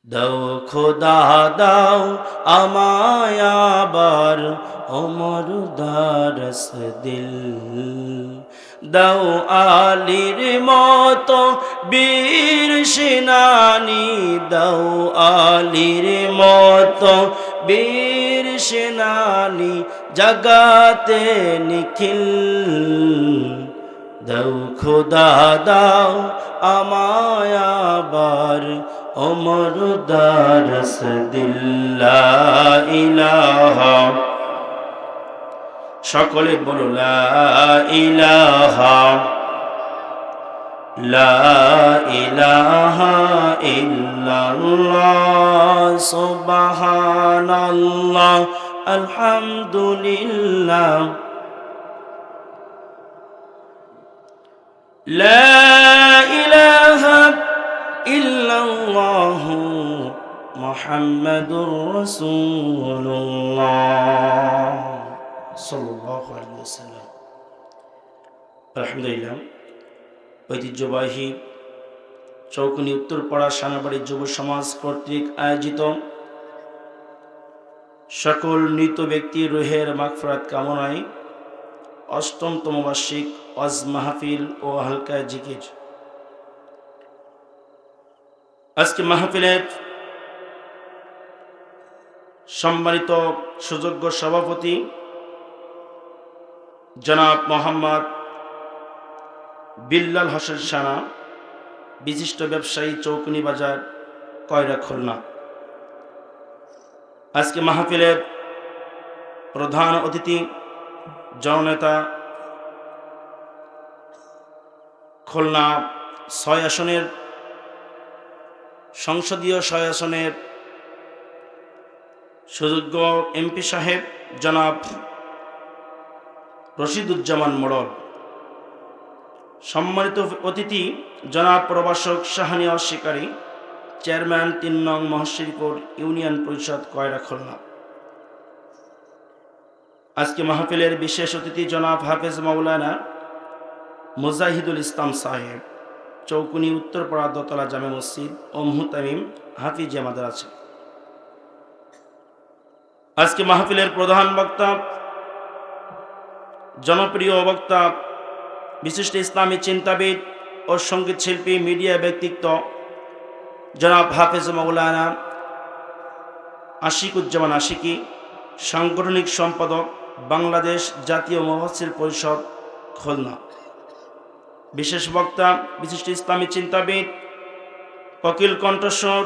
দাও খোদা দাও আমায় আবার ওমর দারস দিল, দাও আলীর মতো বীর সেনানী, দাও আলীর মতো বীর সেনানী জগাতে নিখিল, দাও খোদা দাও আমায় আবার ওমর দারস দিল। লা ইলাহা, সকলে বলো লা ইলাহা, লা ইলাহা ইল্লাল্লাহ, সুবহানাল্লাহ, আলহামদুলিল্লাহ, লা ইলাহা ইল্লাল্লাহু মুহাম্মাদুর রাসূলুল্লাহ সাল্লাল্লাহু আলাইহি ওয়াসাল্লাম। আলহামদুলিল্লাহ, ঐতিহ্যবাহী চৌকুনি উত্তরপাড়া সানাবাড়ি যুব সমাজ কর্তৃক আয়োজিত সকল মৃত ব্যক্তির রুহের মাগফিরাত কামনায় অষ্টমতম বার্ষিক ওয়াজ মাহফিল ও হালকা জিকির। আজকে মাহফিলের সম্মানিত সুযোগ্য সভাপতি জনাব মোহাম্মদ বিল্লাল হোসেন সানা, বিশিষ্ট ব্যবসায়ী, চৌকুনি বাজার, কয়রা, খুলনা। আজকে মাহফিলের প্রধান অতিথি জননেতা, খুলনা ৬ আসনের সংসদীয় ৬ আসনের সুযোগ্য এমপি সাহেব জনাব রশিদুজ্জামান মোড়ল, সম্মানিত অতিথি জনাব প্রভাষক শাহানিয়া শিকারী, চেয়ারম্যান ৩ নং মহশ্রীপুর ইউনিয়ন পরিষদ, কয়রা, খুলনা। আজকে মাহফিলের বিশেষ অতিথি জনাব হাফেজ মাওলানা মুজাহিদুল ইসলাম সাহেব, চৌকুনি উত্তরপাড়া দোতলা জামে মসজিদ ও মুহতামিম হাফিজিয়া মাদ্রাসা। আজকে মাহফিলের প্রধান বক্তা, জনপ্রিয় বক্তা, বিশিষ্ট ইসলামী চিন্তাবিদ ও সঙ্গীত শিল্পী, মিডিয়া ব্যক্তিত্ব জনাব হাফেজ মাওলানা আশিকুজ্জামান আশিকি, সাংগঠনিক সম্পাদক, বাংলাদেশ জাতীয় মুফাসসির পরিষদ, খুলনা। বিশেষ বক্তা, বিশিষ্ট ইসলামী চিন্তাবিদ, কোকিল কণ্ঠস্বর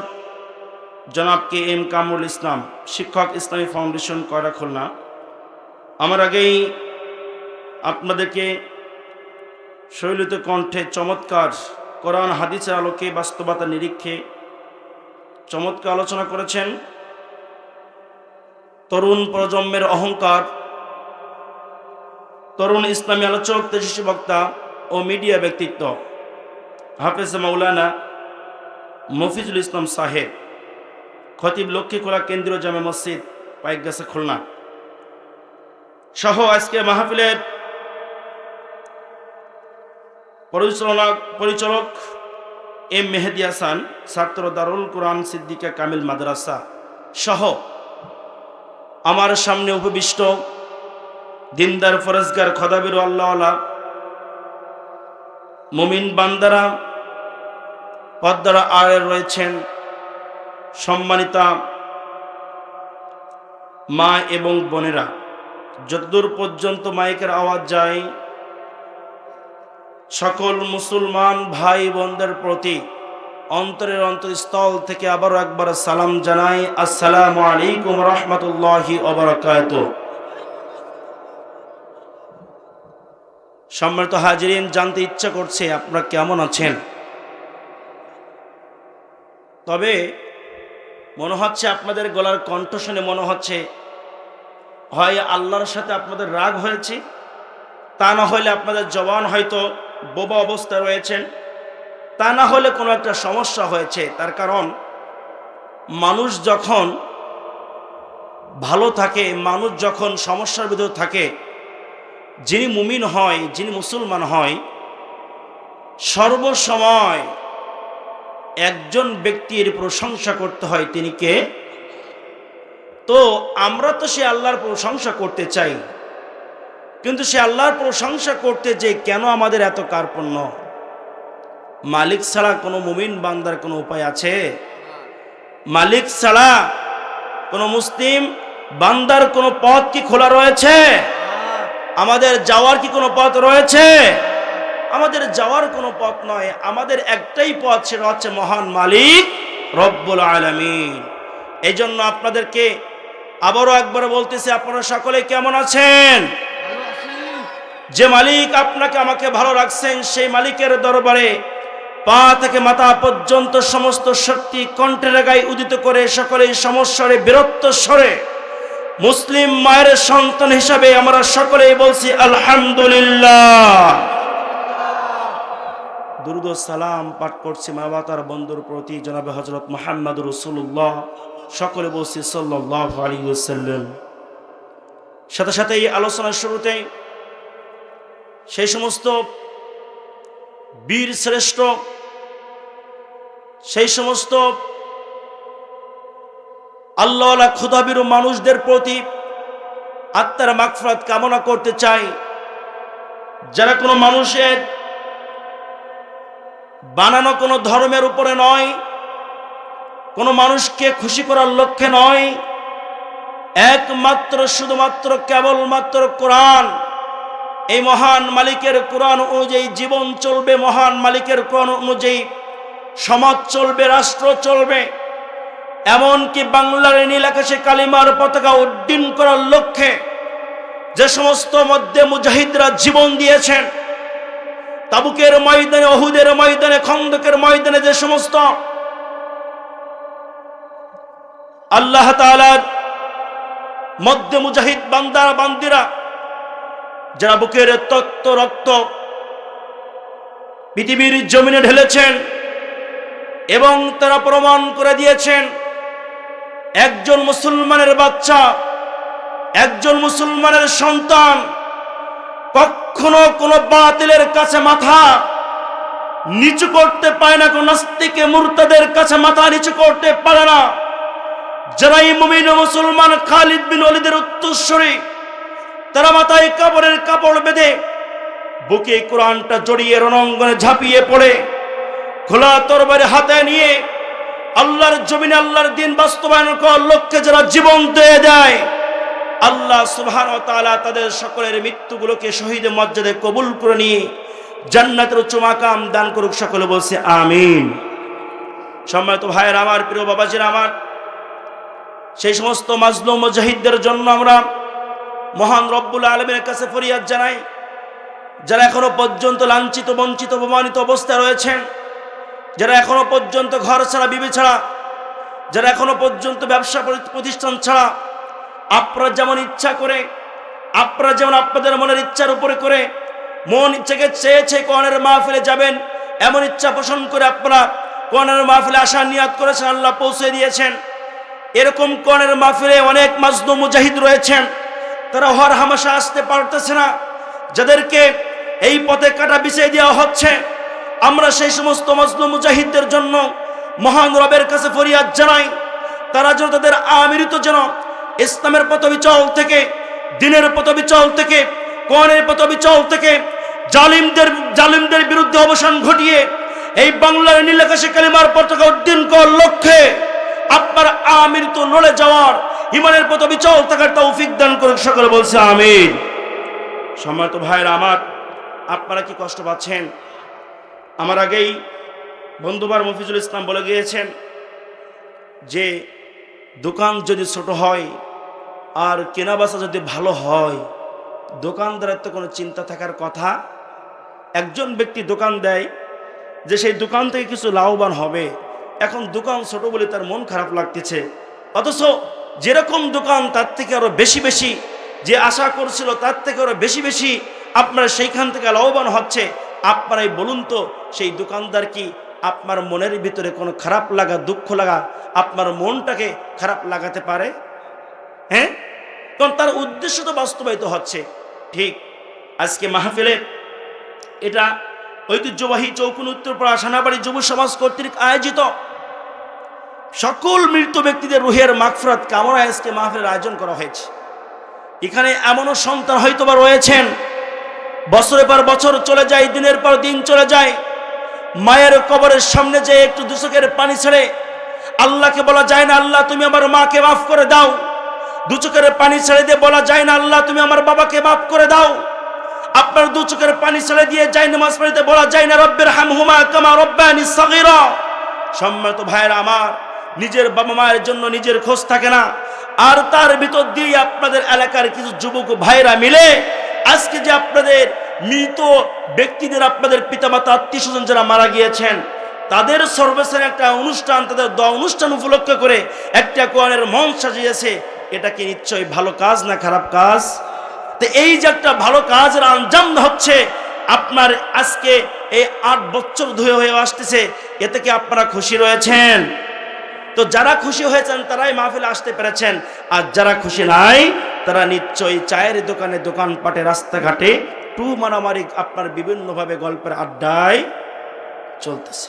জনাব কে এম কামরুল ইসলাম, শিক্ষক, ইসলামী ফাউন্ডেশন, কয়রা, খুলনা। আমার আগেই আপনাদেরকে শৈলিত কণ্ঠে চমৎকার কোরআন হাদিসের আলোকে বাস্তবতা নিরীক্ষে চমৎকার আলোচনা করেছেন তরুণ প্রজন্মের অহংকার, তরুণ ইসলামী আলোচক, তেজস্বী বক্তা ও মিডিয়া ব্যক্তিত্ব হাফেজ মাওলানা মফিজুল ইসলাম সাহেব, খতিব, লক্ষ্মীখোলা কেন্দ্রীয় জামে মসজিদ, পাইকগাছা, খুলনা সহ আজকে মাহফিলের পরিচালক এম মেহেদি হাসান, ছাত্র দারুল কোরআন সিদ্দিকা কামিল মাদ্রাসা সহ আমার সামনে উপবিষ্ট দিনদার, ফরজগার, খোদাবির আল্লাহওয়ালা মুমিন বান্দারা, পর্দার আড়ে রয়েছেন সম্মানিতা মা এবং বোনেরা, যতদূর পর্যন্ত মাইকের আওয়াজ যায় সকল মুসলমান ভাই বোনদের প্রতি অন্তরের অন্তঃস্থল থেকে আবারও একবার সালাম জানাই, আসসালামু আলাইকুম রহমতুল্লাহি ওয়া বারাকাতুহু। সম্মানিত হাজিরিন, জানতে ইচ্ছা করছে আপনারা কেমন আছেন। তবে মনে হচ্ছে আপনাদের গলার কণ্ঠ শুনে মনে হচ্ছে হয় আল্লাহর সাথে আপনাদের রাগ হয়েছে, তা না হলে আপনাদের জবান হয়তো বোবা অবস্থায় রয়েছেন, তা না হলে কোনো একটা সমস্যা হয়েছে। তার কারণ মানুষ যখন ভালো থাকে, মানুষ যখন সমস্যার ভিতর থাকে, যিনি মুমিন হয়, যিনি মুসলমান হয়, সর্বসময় একজন ব্যক্তির প্রশংসা করতে হয়, তিনি কে? তো আমরা তো সে আল্লাহর প্রশংসা করতে চাই, কিন্তু সে আল্লাহর প্রশংসা করতে যে কেন আমাদের এত কার্পণ্য? মালিক ছাড়া কোনো মুমিন বান্দার কোনো উপায় আছে? মালিক ছাড়া কোনো মুসলিম বান্দার কোনো পথ কি খোলা রয়েছে? আমাদের যাওয়ার কি কোনো পথ রয়েছে? আমাদের যাওয়ার কোনো পথ নয়, আমাদের একটাই পথ, সেটা হচ্ছে মহান মালিক রব্বুল আলামিন। এই জন্য আপনাদেরকে আবারও একবার বলতেছি, আপনারা সকলে কেমন আছেন? যে মালিক আপনাকে আমাকে ভালো রাখছেন, সেই মালিকের দরবারে পা থেকে মাথা পর্যন্ত সমস্ত শক্তি কণ্ঠের গায়ে উদিত করে সকলেই সমস্বরে বীরত্ব স্বরে মুসলিম মায়ের সন্তান হিসাবে আমরা সকলেই বলছি আলহামদুলিল্লাহ। দুরূদ ও সালাম পাঠ করছি মানবতার বন্ধুর প্রতি জনাবে হযরত মুহাম্মদুর রাসূলুল্লাহ, সকলে বলছি সাল্লাল্লাহু আলাইহি ওয়াসাল্লাম। সাথে সাথে এই আলোচনার শুরুতে সেই সমস্ত বীর শ্রেষ্ঠ, সেই সমস্ত আল্লাহওয়ালা খোদাবিরু মানুষদের প্রতি আত্মার মাগফিরাত কামনা করতে চাই, যারা কোনো মানুষের বানানো কোনো ধর্মের উপরে নয়, কোনো মানুষকে খুশি করার লক্ষ্যে নয়, একমাত্র শুধুমাত্র কেবলমাত্র কোরআন, এই মহান মালিকের কোরআন অনুযায়ী জীবন চলবে, মহান মালিকের কোরআন অনুযায়ী সমাজ চলবে, রাষ্ট্র চলবে। এমনকি বাংলার নীল আকাশে কালিমার পতাকা উড্ডীন করার লক্ষ্যে যে সমস্ত মধ্যে মুজাহিদরা জীবন দিয়েছেন, তাবুকের ময়দানে, উহুদের ময়দানে, খন্দকের ময়দানে যে সমস্ত আল্লাহ তাআলার মধ্যে মুজাহিদ বান্দা বান্দিরা যারা বুকের তক্ত রক্ত পৃথিবীর জমিনে ঢেলেছেন এবং তারা প্রমাণ করে দিয়েছেন, একজন মুসলমানের বাচ্চা, একজন মুসলমানের সন্তান কখনো কোনো বাতিলের কাছে মাথা নিচু করতে পারে না, কোন নাস্তিকে মুরতাদের কাছে মাথা নিচু করতে পারে না। যারাই মুমিন ও মুসলমান খালিদ বিন ওয়ালিদের উত্তরসূরি, তারা মাথায় কাপড়ের কাপড় বেঁধে বুকে কোরআনটা জড়িয়ে রণাঙ্গনে ঝাঁপিয়ে পড়ে খোলা তরবারি হাতে নিয়ে আল্লাহর জমিনে আল্লাহর দ্বীন বাস্তবায়ন করার লক্ষ্যে যারা জীবন দিয়ে দেয়, আল্লাহ সুবহানাহু ওয়া তাআলা তাদের সকলের মৃত্যুগুলোকে শহীদের মর্যাদায় কবুল করে নিয়ে জান্নাতের উচ্চ মাকাম দান করুক, সকলে বলছে আমিন। সম্মানিত ভাইয়েরা আমার, প্রিয় বাবাজিরা আমার, সেই সমস্ত মাজলুম মুজাহিদদের জন্য আমরা মহান রব্বুল আলামিনের কাছে ফরিয়াদ জানাই, যারা এখনো পর্যন্ত লাঞ্ছিত, বঞ্চিত, অপমানিত অবস্থায় রয়েছেন, যারা এখনো পর্যন্ত ঘর ছাড়া, বিবি ছাড়া, যারা এখনো পর্যন্ত ব্যবসা প্রতিষ্ঠান ছাড়া, আপনারা যেমন ইচ্ছা করে, আপনারা যেমন আপনাদের মনের ইচ্ছার উপরে করে মন ইচ্ছাকে চেয়েছে কোরআনের মাহফিলে যাবেন, এমন ইচ্ছা পোষণ করে আপনারা কোরআনের মাহফিলে আসার নিয়াত করেছেন, আল্লাহ পৌঁছে দিয়েছেন। এরকম কোরআনের মাহফিলে অনেক মাজলুম মুজাহিদ রয়েছেন, তারা হর হামেশা আসতে পারতেছে না, যাদেরকে এই পথে কাটা বিছিয়ে দেওয়া হচ্ছে। আমরা সেই সমস্ত মাজলুম মুজাহিদদের জন্য মহান রবের কাছে ফরিয়াদ জানাই, তারা যেন তাদের আমিরিত যেন ইসলামের পথবিচল থেকে, দ্বীনের পথবিচল থেকে, কোরআনের পথবিচল থেকে জালিমদের বিরুদ্ধে অবসান ঘটিয়ে এই বাংলার নীল আকাশে কালিমার পতাকা উড্ডীন করার লক্ষ্যে আপনার আমিরিত লড়ে যাওয়ার, ইমানের পথবিচল থাকার তৌফিক দান করুক, সকলে বলছে আমিন। সম্মানিত ভাইয়েরা আমার, আপনারা কি কষ্ট পাচ্ছেন? আমার আগেই বন্ধুবার মফিজুল ইসলাম বলে গিয়েছেন যে দোকান যদি ছোট হয় আর কেনাবেচা যদি ভালো হয়, দোকানদারের তো কোনো চিন্তা থাকার কথা। একজন ব্যক্তি দোকান দেয় যে সেই দোকান থেকে কিছু লাভবান হবে, এখন দোকান ছোট বলে তার মন খারাপ লাগতেছে, অথচ যেরকম দোকান তার থেকে আরো বেশি বেশি, যে আশা করছিল তার থেকে আরো বেশি বেশি আপনার সেইখান থেকে লাভবান হচ্ছে। আপনারাই বলুন তো, সেই দোকানদার কি আপনার মনের ভিতরে কোনো খারাপ লাগা, দুঃখ লাগা, আপনার মনটাকে খারাপ লাগাতে পারে? হ্যাঁ, কারণ তার উদ্দেশ্য তো বাস্তবায়িত হচ্ছে। ঠিক আজকে মাহফিলে এটা ঐতিহ্যবাহী চৌকুন উত্তরপাড়া সেনাবাড়ি যুব সমাজ কর্তৃক আয়োজিত সকল মৃত ব্যক্তিদের রুহের মাগফিরাত কামনায় আজকে মাহফিলের আয়োজন করা হয়েছে। এখানে এমনও সন্তান হয়তোবা রয়েছেন, বছরের পর বছর চলে যায়, দিনের পর দিন চলে যায়, মায়ের কবরের সামনে যে একটু দু চোখের পানি ছেড়ে আল্লাহকে বলা যায় না আল্লাহ তুমি আমার মাকে মাফ করে দাও, দু চোখের পানি ছেড়ে দিয়ে বলা যায় না আল্লাহ তুমি আমার বাবাকে মাফ করে দাও, আপনার দু চোখের পানি ছেড়ে দিয়ে যাই নামাজ পড়তে বলা যায় না রব্বির হামহুমা কামা রব্বায়ানি সাগীরা। সম্মানিত ভাইয়েরা আমার, নিজের বাবা মায়ের জন্য নিজের খোঁজ থাকে না, আর তার ভিতর দিয়ে আপনাদের এলাকার কিছু যুবক ভাইরা মিলে আজকে যে আপনাদের মৃত ব্যক্তিদের, আপনাদের পিতামাতা আত্মীয় স্বজন যারা মারা গিয়েছেন তাদের সর্বশেষ একটা অনুষ্ঠান, তাদের দোয়া অনুষ্ঠান উপলক্ষ করে একটা কোরআনের মঞ্চ সাজিয়েছে। এটা কি নিশ্চয়ই ভালো কাজ না খারাপ কাজ? তো এই যে একটা ভালো কাজের আঞ্জাম হচ্ছে আপনার আজকে এই 8 বছর ধরে হয়ে আসতেছে, এতে কি আপনারা খুশি রয়েছেন? তো যারা খুশি হয়েছেন তারাই মাহফিলে আসতে পেরেছেন, আর যারা খুশি নাই তারা নিশ্চয়ই চায়ের দোকানে, দোকানপাটে, রাস্তাঘাটে টু মারামারি আপনার বিভিন্নভাবে গল্পের আড্ডায় চলতেছে।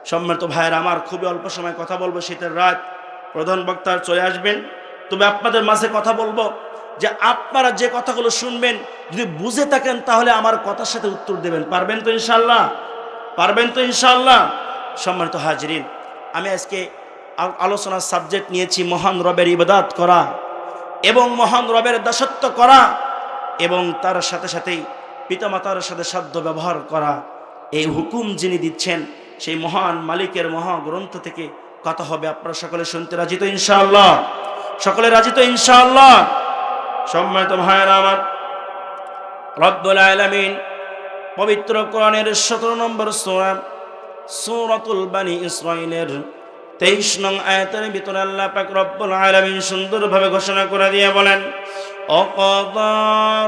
সম্মানিত ভাইয়েরা আমার, খুবই অল্প সময় কথা বলবো, শীতের রাত, প্রধান বক্তা চলে আসবেন, তবে আপনাদের মাঝে কথা বলবো যে আপনারা যে কথাগুলো শুনবেন যদি বুঝে থাকেন তাহলে আমার কথার সাথে উত্তর দেবেন। পারবেন তো ইনশাআল্লাহ? পারবেন তো ইনশাআল্লাহ? সম্মানিত হাজিরিন, আমি আজকে আলোচনার সাবজেক্ট নিয়েছি মহান রবের ইবাদত করা এবং মহান রবের দাসত্ব করা এবং তার সাথে সাথেই পিতামাতার সাথে সাধ্য ব্যবহার করা। এই হুকুম যিনি দিচ্ছেন সেই মহান মালিকের মহাগ্রন্থ থেকে কথা হবে। আপনারা সকলে শুনতে রাজি তো ইনশাআল্লাহ? সকলে রাজি তো ইনশাআল্লাহ? সম্মানিত ভাইয়েরা আমার, রব্বুল আলামিন পবিত্র কোরআনের 17 নম্বর সূরা সূরাতুল বানি ইসরাঈলের 23 নং আয়াতের ভিতরে আল্লাহ পাক রব্বুল আলামিন সুন্দরভাবে ঘোষণা করে দিয়ে বলেন, অকাদা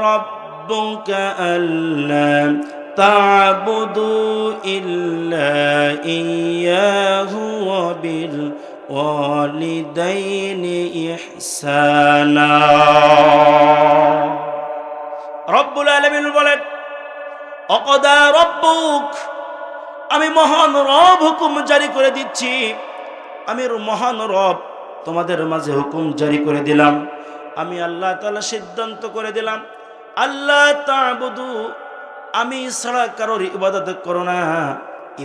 রাব্বুকা আল্লা তা'বুদু ইল্লা ইয়্যাহু ওয়া বিল ওয়ালিদাইনি ইহসানা। রব্বুল আলামিন বলেন, অকাদা রাব্বুক, আমি মহান রব হুকুম জারি করে দিচ্ছি, আমি মহান রব তোমাদের মাঝে হুকুম জারি করে দিলাম, আমি আল্লাহ তাআলা সিদ্ধান্ত করে দিলাম, আল্লাহ তা'বুদু, আমি ছাড়া কারোর ইবাদত করো না,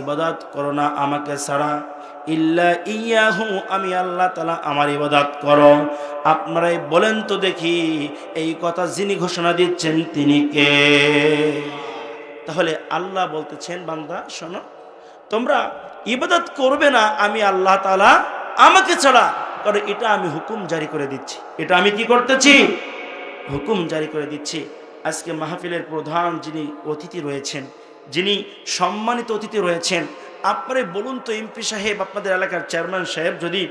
ইবাদত করো না আমাকে ছাড়া, ইল্লা ইয়াহু, আমি আল্লাহ তাআলা আমার ইবাদত করো। আপনারাই বলেন তো দেখি, এই কথা যিনি ঘোষণা দিচ্ছেন তিনি কে? তাহলে আল্লাহ বলতেছেন, বান্দা শোনো, তোমরা ইবাদত করবে না আমি আল্লাহ তাআলা আমাকে ছাড়া, কারণ এটা আমি হুকুম জারি করে দিচ্ছি। এটা আমি কি করতেছি? হুকুম জারি করে দিচ্ছি। আজকে মাহফিলের প্রধান যিনি অতিথি রয়েছেন, যিনি সম্মানিত অতিথি রয়েছেন, আপনারাই বলুন তো এমপি সাহেব, আপনাদের এলাকার চেয়ারম্যান সাহেব যদি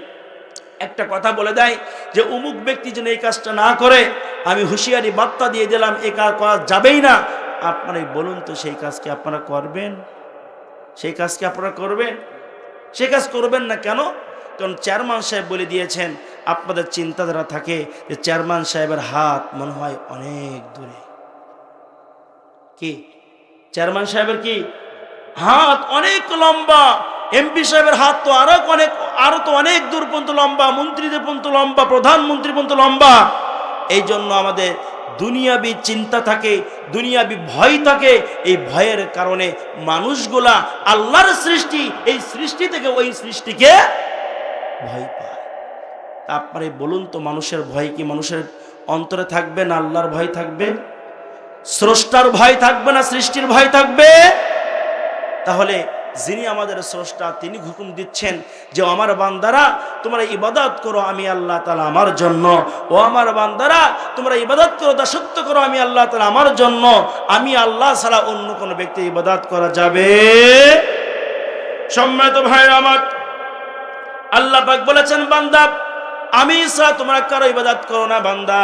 একটা কথা বলে দেয় যে অমুক ব্যক্তি যেন এই কাজটা না করে, আমি হুঁশিয়ারি বার্তা দিয়ে দিলাম এই কাজ করা যাবেই না, আপনারাই বলুন তো সেই কাজকে আপনারা করবেন? সেই কাজকে আপনারা করবেন? সেই কাজ করবেন না কেন? কারণ চেয়ারম্যান সাহেব বলে দিয়েছেন, আপনাদের চিন্তাধারা থাকে যে চেয়ারম্যান সাহেবের হাত মনে হয় অনেক দূরে। কি চেয়ারম্যান সাহেবের কি হাত অনেক লম্বা, এমপি সাহেবের হাত তো আরো তো অনেক দূর পর্যন্ত লম্বা, মন্ত্রীদের পর্যন্ত লম্বা, প্রধানমন্ত্রী পর্যন্ত লম্বা। এই জন্য আমাদের দুনিয়াবি চিন্তা থাকে, দুনিয়াবি ভয় থাকে। এই ভয়ের কারণে মানুষগুলা আল্লাহর সৃষ্টি, এই সৃষ্টি থেকে ওই সৃষ্টিকে ভয় পায়। আপনারে বলুন তো, মানুষের ভয় কি মানুষের অন্তরে থাকবে না আল্লাহর ভয় থাকবে? স্রষ্টার ভয় থাকবে না সৃষ্টির ভয় থাকবে? তাহলে যিনি আমাদের স্রষ্টা তিনি হুকুম দিচ্ছেন যে আমার বান্দারা তোমরা ইবাদত করো আমি আল্লাহ তাআলা আমার জন্য, ও আমার বান্দারা তোমরা ইবাদত করো, দাসত্ব করো আমি আল্লাহ তাআলা আমার জন্য, আমি আল্লাহ ছাড়া অন্য কোনো ব্যক্তি ইবাদত করা যাবে? সম্মানিত ভাইরা আমার, আল্লাহ পাক বলেছেন, বান্দা আমি ছাড়া তোমরা কারো ইবাদত করো না বান্দা,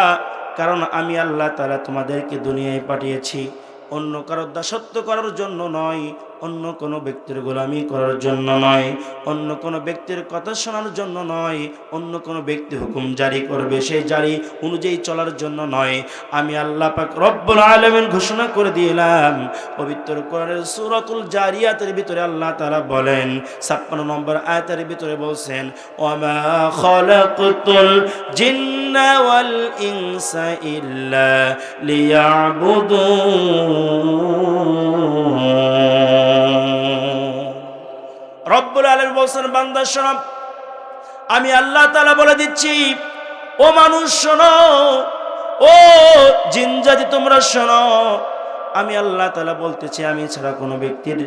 কারণ আমি আল্লাহ তাআলা তোমাদেরকে দুনিয়ায় পাঠিয়েছি অন্য কারো দাসত্ব করার জন্য নয়, অন্য কোনো ব্যক্তির গোলামি করার জন্য নয়, অন্য কোনো ব্যক্তির কথা শোনার জন্য নয়, অন্য কোনো ব্যক্তি হুকুম জারি করবে সেই জারি অনুযায়ী চলার জন্য নয়। আমি আল্লাহ পাক রব্বুল আলামিন ঘোষণা করে দিলাম পবিত্র কোরআনের সূরাতুল জারিয়াতের ভিতরে আল্লাহ তাআলা বলেন 56 নম্বর আয়াতের ভিতরে বলছেন, ওয়ামা খালাকতুল জিন্না ওয়াল ইনসা ইল্লা লিয়াবুদুন। রব্বুল আলামিন বলছেন, বান্দা শোনো, আমি আল্লাহ তাআলা বলে দিচ্ছি, ও মানুষ শোনো, ও জিন জাতি তোমরা শোনো, আমি আল্লাহ তাআলা বলতেছি আমি ছাড়া কোনো ব্যক্তির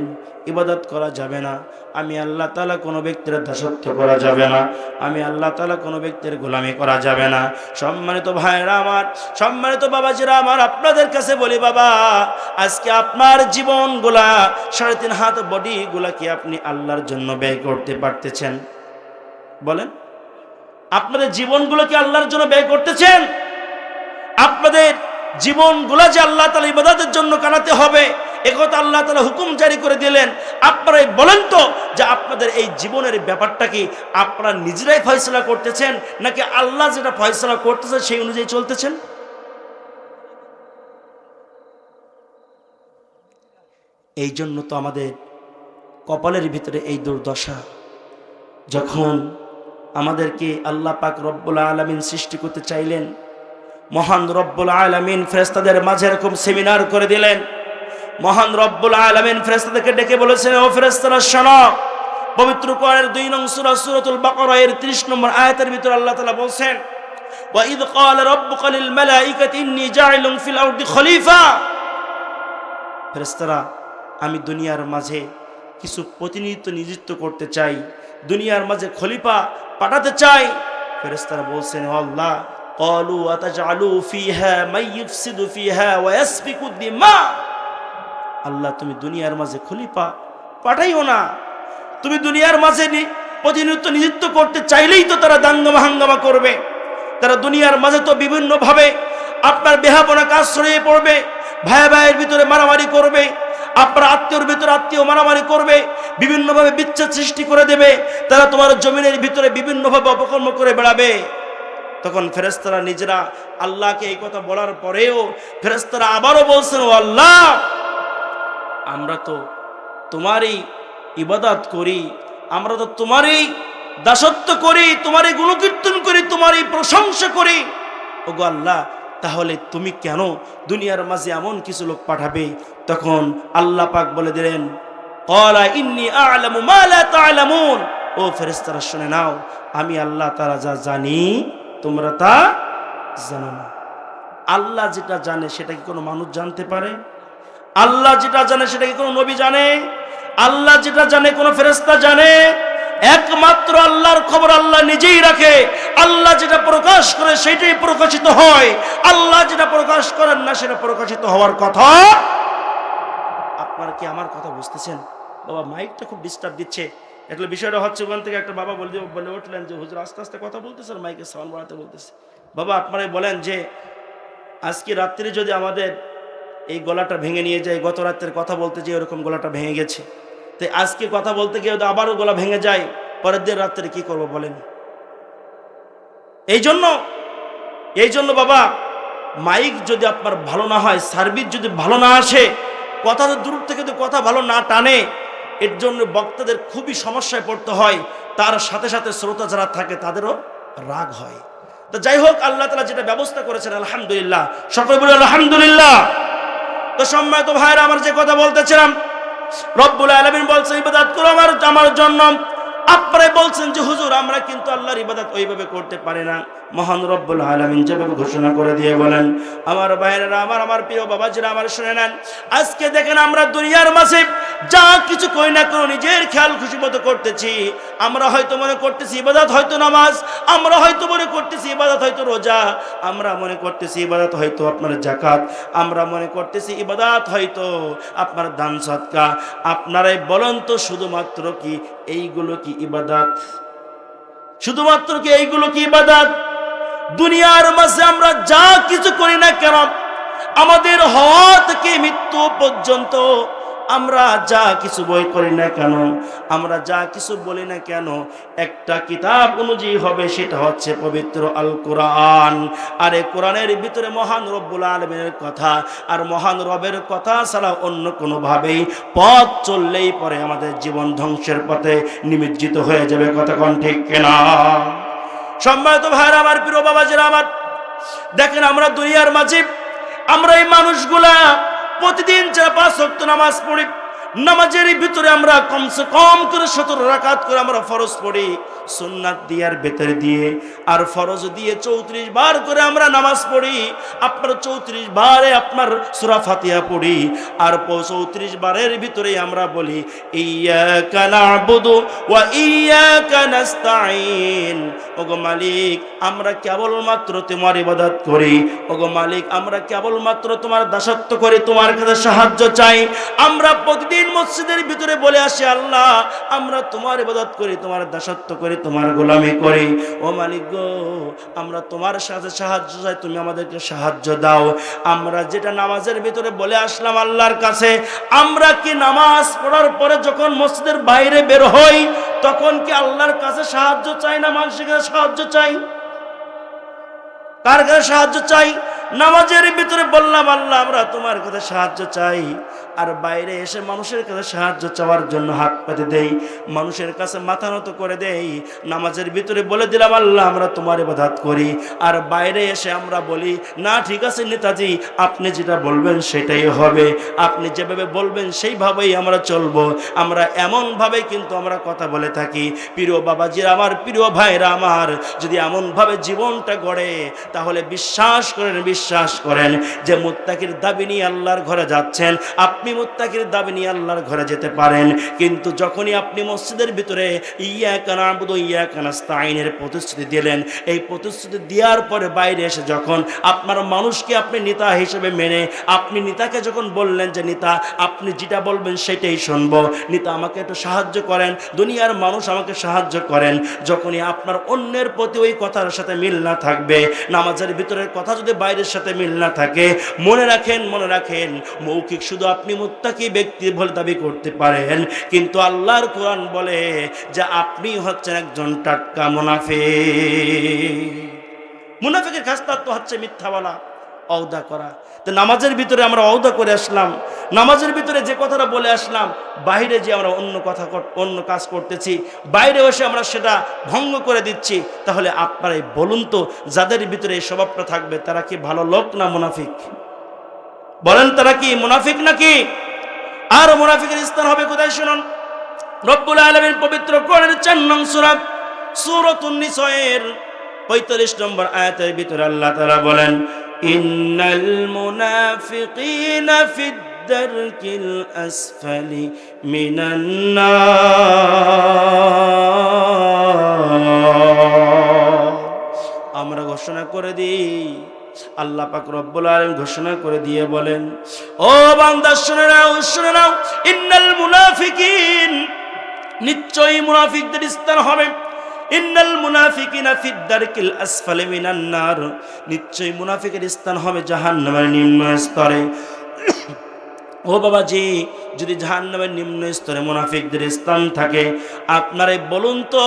ইবাদত করা যাবে না, আমি আল্লাহ তাআলা কোনো ব্যক্তির দাসত্ব করা যাবে না, আমি আল্লাহ তাআলা কোনো ব্যক্তির গোলামি করা যাবে না। সম্মানিত ভাইরা আমার, সম্মানিত বাবাজিরা আমার, আপনাদের কাছে বলি বাবা, আজকে আপনার জীবনগুলা 3.5 হাত বডিগুলা কি আপনি আল্লাহর জন্য ব্যয় করতে পারতেছেন? বলেন, আপনাদের জীবনগুলো কি আল্লাহর জন্য ব্যয় করতেছেন? আপনাদের জীবনগুলো যে আল্লাহ তাআলা ইবাদতের জন্য কাটাতে হবে একথা আল্লাহ তাআলা হুকুম জারি করে দিলেন। আপনারাই বলেন তো যে আপনাদের এই জীবনের ব্যাপারটা কি আপনারা নিজেরাই ফয়সালা করতেছেন নাকি আল্লাহ যেটা ফয়সালা করতেছে সেই অনুযায়ী চলতেছেন? এই জন্য তো আমাদের কপালের ভিতরে এই দুর্দশা। যখন আমাদেরকে আল্লাহ পাক রব্বুল আলামিন সৃষ্টি করতে চাইলেন, মহান রব্বুল আলামিন ফেরেশতাদের মাঝে এরকম সেমিনার করে দিলেন। মহান রব্বুল আলামিন ফেরেশতাদেরকে ডেকে বলেছেন, ও ফেরেশতারা শোনো, পবিত্র কোরআনের 2 নং সূরা সূরাতুল বাকারা এর 30 নম্বর আয়াতের ভিতরে আল্লাহ তাআলা বলেন, ওয়া ইয ক্বালা রাব্বুকা লিল মালাইকাতি ইন্নী জাইলুন ফিল আরদি খলিফা। ফেরেশতারা, আমি দুনিয়ার মাঝে কিছু প্রতিনিধিত্ব নিযুক্ত করতে চাই, দুনিয়ার মাঝে খলিফা পাঠাতে চাই। ফেরেশতারা বলছেন, ও আল্লাহ, ক্বালু আতাজআলু ফিহা মান ইফসিদু ফিহা ওয়া ইয়াসফিকু দিমা। আল্লাহ, তুমি দুনিয়ার মাঝে খলিফা পাঠাইও না, তুমি দুনিয়ার মাঝে প্রতিনিধিত্ব নিযুক্ত করতে চাইলেই তো তারা দাঙ্গামা হাঙ্গামা করবে, তারা দুনিয়ার মাঝে তো বিভিন্নভাবে আপনার বেহাপনা কাজ ছড়িয়ে পড়বে, ভাই ভাইয়ের ভিতরে মারামারি করবে, আপনার আত্মীয়র ভিতরে আত্মীয় মারামারি করবে, বিভিন্নভাবে বিচ্ছেদ সৃষ্টি করে দেবে, তারা তোমার জমিনের ভিতরে বিভিন্নভাবে অপকর্ম করে বেড়াবে। তখন ফেরেশতারা নিজেরা আল্লাহকে এই কথা বলার পরেও ফেরেশতারা আবারও বলছেন, ও আল্লাহ, আমরা তো তোমারই ইবাদত করি, আমরা তো তোমারই দাসত্ব করি, তোমারই গুণকীর্তন করি, তোমারই প্রশংসা করি। ওগো আল্লাহ, তাহলে তুমি কেন দুনিয়ার মাঝে এমন কিছু লোক পাঠাবে? তখন আল্লাহ পাক বলে দিলেন, ক্বালা ইন্নী আ'লামু মা লা তা'লামুন। ও ফেরেশতারা শুনে নাও, আমি আল্লাহ তাআলা যা জানি তোমরা তা জানো না। আল্লাহ যেটা জানে সেটা কি কোনো মানুষ জানতে পারে? আল্লাহ যেটা জানে সেটা কি কোনো নবী জানে? আল্লাহ যেটা জানে কোনো ফেরেশতা জানে? একমাত্র আল্লাহর খবর আল্লাহ নিজেই রাখে। আল্লাহ যেটা প্রকাশ করে সেটাই প্রকাশিত হয়, আল্লাহ যেটা প্রকাশ করেন না সেটা প্রকাশিত হওয়ার কথা। আপনারা কি আমার কথা বুঝতেছেন? বাবা, মাইকটা খুব ডিস্টার্ব দিচ্ছে। একটা বিষয়টা হচ্ছে, ওখান থেকে একটা বাবা বলে উঠলেন যে হুজুর আস্তে আস্তে কথা বলতেছেন, মাইকে সাউন্ড বাড়াতে বলতেছে। বাবা, আপনারাই বলেন যে আজকে রাত্রে যদি আমাদের এই গলাটা ভেঙে নিয়ে যায়, গত রাতের কথা বলতে যে এরকম গলাটা ভেঙে গেছে, তো আজকে কথা বলতে গিয়ে আবারও গলা ভেঙে যায়, পরের দিন রাত্রে কি করবো বলেন? এই জন্য বাবা, মাইক যদি আপনার ভালো না হয়, সার্ভিস যদি ভালো না আসে, কথা দূর থেকে যদি কথা ভালো না টানে, এর জন্য বক্তাদের খুবই সমস্যায় পড়তে হয়, তার সাথে সাথে শ্রোতা যারা থাকে তাদেরও রাগ হয়। তো যাই হোক, আল্লাহ তাআলা যেটা ব্যবস্থা করেছেন আলহামদুলিল্লাহ, সকলে বলে আলহামদুলিল্লাহ। তো সম্মানিত ভাইরা আমার, যে কথা বলতেছিলাম, রব্বুল আলামিন বলছে ইবাদত করো আমার জন্য। আপনারাই বলছেন যে হুজুর আমরা কিন্তু আল্লাহর ইবাদত ওইভাবে করতে পারি না। মহান রব্বুল আলামিন যেভাবে ঘোষণা করে দিয়ে বলেন, আমার ভাইয়েরা আমার প্রিয় বাবাজিরা আমার শুনে নেন, আজকে দেখেন আমরা দুনিয়ার মাঝে যা কিছু করি না কেন নিজের খেয়াল খুশি মতো করতেছি। আমরা হয়তো মনে করতেছি ইবাদত হয়তো নামাজ, আমরা হয়তো মনে করতেছি ইবাদত হয়তো রোজা, আমরা মনে করতেছি ইবাদত হয়তো আপনার যাকাত, আমরা মনে করতেছি ইবাদত হয়তো আপনার দান সদকা। আপনারাই বলেন তো, শুধুমাত্র কি এইগুলো কি ইবাদত? শুধুমাত্র কি এইগুলো কি ইবাদত? দুনিয়ার মাঝে আমরা যা কিছু করি না কেন, আমাদের হওয়া থেকে মৃত্যু পর্যন্ত আমরা যা কিছু বই করি না কেন, আমরা যা কিছু বলি না কেন, একটা কিতাব অনুযায়ী হবে, সেটা হচ্ছে পবিত্র আল কোরআন। আর এই কোরআনের ভিতরে মহান রব্বুল আলামিনের কথা আর মহান রবের কথা ছাড়া অন্য কোনোভাবেই পথ চললেই পরে আমাদের জীবন ধ্বংসের পথে নিমজ্জিত হয়ে যাবে। কথা কোন ঠিক কিনা? সম্মানিত ভাইরা আমার, প্রিয় বাবাজিরা আমার, দেখেন আমরা দুনিয়ার মাঝে আমরা এই মানুষগুলা প্রতিদিন 4-5 ওয়াক্ত নামাজ পড়ি। নামাজের ভিতরে আমরা কমসে কম করে 17 রাকাত করে আমরা ফরজ পড়ি, সুন্নাত দিয়ার ভেতরে দিয়ে, আর ফরজ দিয়ে 34 বার করে আমরা নামাজ পড়ি। আপনার 34 বারে আপনার সূরা ফাতিহা পড়ি, আর 34 বারের ভিতরে আমরা বলি ইয়্যাকা না'বুদু ওয়া ইয়্যাকা নাস্তাঈন। ওগো মালিক, আমরা কেবলমাত্র তোমার ইবাদত করি। ওগো মালিক, আমরা কেবলমাত্র তোমার দাসত্ব করি, তোমার কাছে সাহায্য চাই। আমরা প্রতিদিন মসজিদের ভিতরে বলে আসি, আল্লাহ আমরা তোমার ইবাদত করি, তোমার দাসত্ব করি, তোমার গোলামি করি। ও মালিক গো, আমরা তোমার সাথে সাহায্য চাই, তুমি আমাদেরকে সাহায্য দাও। আমরা যেটা নামাজের ভিতরে বলে আসলাম আল্লাহর কাছে, আমরা কি নামাজ পড়ার পরে যখন মসজিদের বাইরে বের হই তখন কি আল্লাহর কাছে সাহায্য চাই না মানুষের কাছে সাহায্য চাই? কার কাছে সাহায্য চাই? নামাজের ভিতরে বললাম আল্লাহ আমরা তোমার কাছে সাহায্য চাই, আর বাইরে এসে মানুষের কাছে সাহায্য চাওয়ার জন্য হাত পেতে দেই, মানুষের কাছে মাথা নত করে দেই। নামাজের ভিতরে বলে দিলাম আল্লাহ আমরা তোমার ইবাদত করি, আর বাইরে এসে আমরা বলি না ঠিক আছে নেতাজি, আপনি যেটা বলবেন সেটাই হবে, আপনি যেভাবে বলবেন সেইভাবেই আমরা চলবো। আমরা এমনভাবে কিন্তু আমরা কথা বলে থাকি। প্রিয় বাবাজিরা আমার, প্রিয় ভাইরা আমার, যদি এমনভাবে জীবনটা গড়ে তাহলে বিশ্বাস করেন যে মুত্তাকির দাবি নিয়ে আল্লাহর ঘরে যাচ্ছেন, আপনি মুত্তাকির দাবি নিয়ে আল্লাহর ঘরে যেতে পারেন। কিন্তু যখনই আপনি মসজিদের ভিতরে ইয়্যাকা না'বুদু ওয়া ইয়্যাকা নাস্তাঈনের প্রতিশ্রুতি দিলেন, এই প্রতিশ্রুতি দেওয়ার পরে বাইরে এসে যখন আপনার মানুষকে আপনি নেতা হিসেবে মেনে আপনি নেতাকে যখন বললেন যে নেতা আপনি যেটা বলবেন সেটাই শুনবো, নেতা আমাকে একটু সাহায্য করেন, দুনিয়ার মানুষ আমাকে সাহায্য করেন, যখনই আপনার অন্যের প্রতি ওই কথার সাথে মিল না থাকবে, নামাজের ভিতরের কথা যদি বাইরের সাথে মিল না থাকে, মনে রাখেন মৌখিক শুধু আপনি মুত্তাকি ব্যক্তি বলে দাবি করতে পারেন, কিন্তু আল্লাহর কোরআন বলে যে আপনি হচ্ছেন একজন টাটকা মুনাফিক। মুনাফিকের খাসলত তো হচ্ছে মিথ্যা বলা, ওয়াদা করা। তো নামাজের ভিতরে আমরা ওয়াদা করে আসলাম, নামাজের ভিতরে যে কথাটা বলে আসলাম, বাইরে যে আমরা অন্য কাজ করতেছি, বাইরে এসে আমরা সেটা ভঙ্গ করে দিচ্ছি, তাহলে আপনারাই বলুন তো যাদের ভিতরে এই স্বভাবটা থাকবে তারা কি ভালো লোক না মুনাফিক? বলেন তারা কি মুনাফিক নাকি? আর মুনাফিকের স্থান হবে কোথায় শুনুন। রব্বুল আলামিন পবিত্র কোরআনের 4 নং সূরা সূরাতুন নিসায়ের 45 নম্বর আয়াতের ভিতরে আল্লাহ তাআলা বলেন ইন্নাল মুনাফিকিনা ফিদ দারকিল আসফালি মিনান নার। আমরা ঘোষণা করে দিই, আল্লাহ পাক রব্বুল আলামিন ঘোষণা করে দিয়ে বলেন, ও বান্দা শুনে নাও, ইন্নাল মুনাফিকিন, নিশ্চয়ই মুনাফিকদের স্থান হবে, ইন্নাল মুনাফিকিনা ফিদ দারকিল আসফালি মিনান নার, নিশ্চয়ই মুনাফিকের স্থান হবে জাহান্নামের নিম্ন স্তরে। ও বাবাজি, যদি জাহান্নামের নিম্ন স্তরে মুনাফিকদের স্থান থাকে, আপনারাই বলুন তো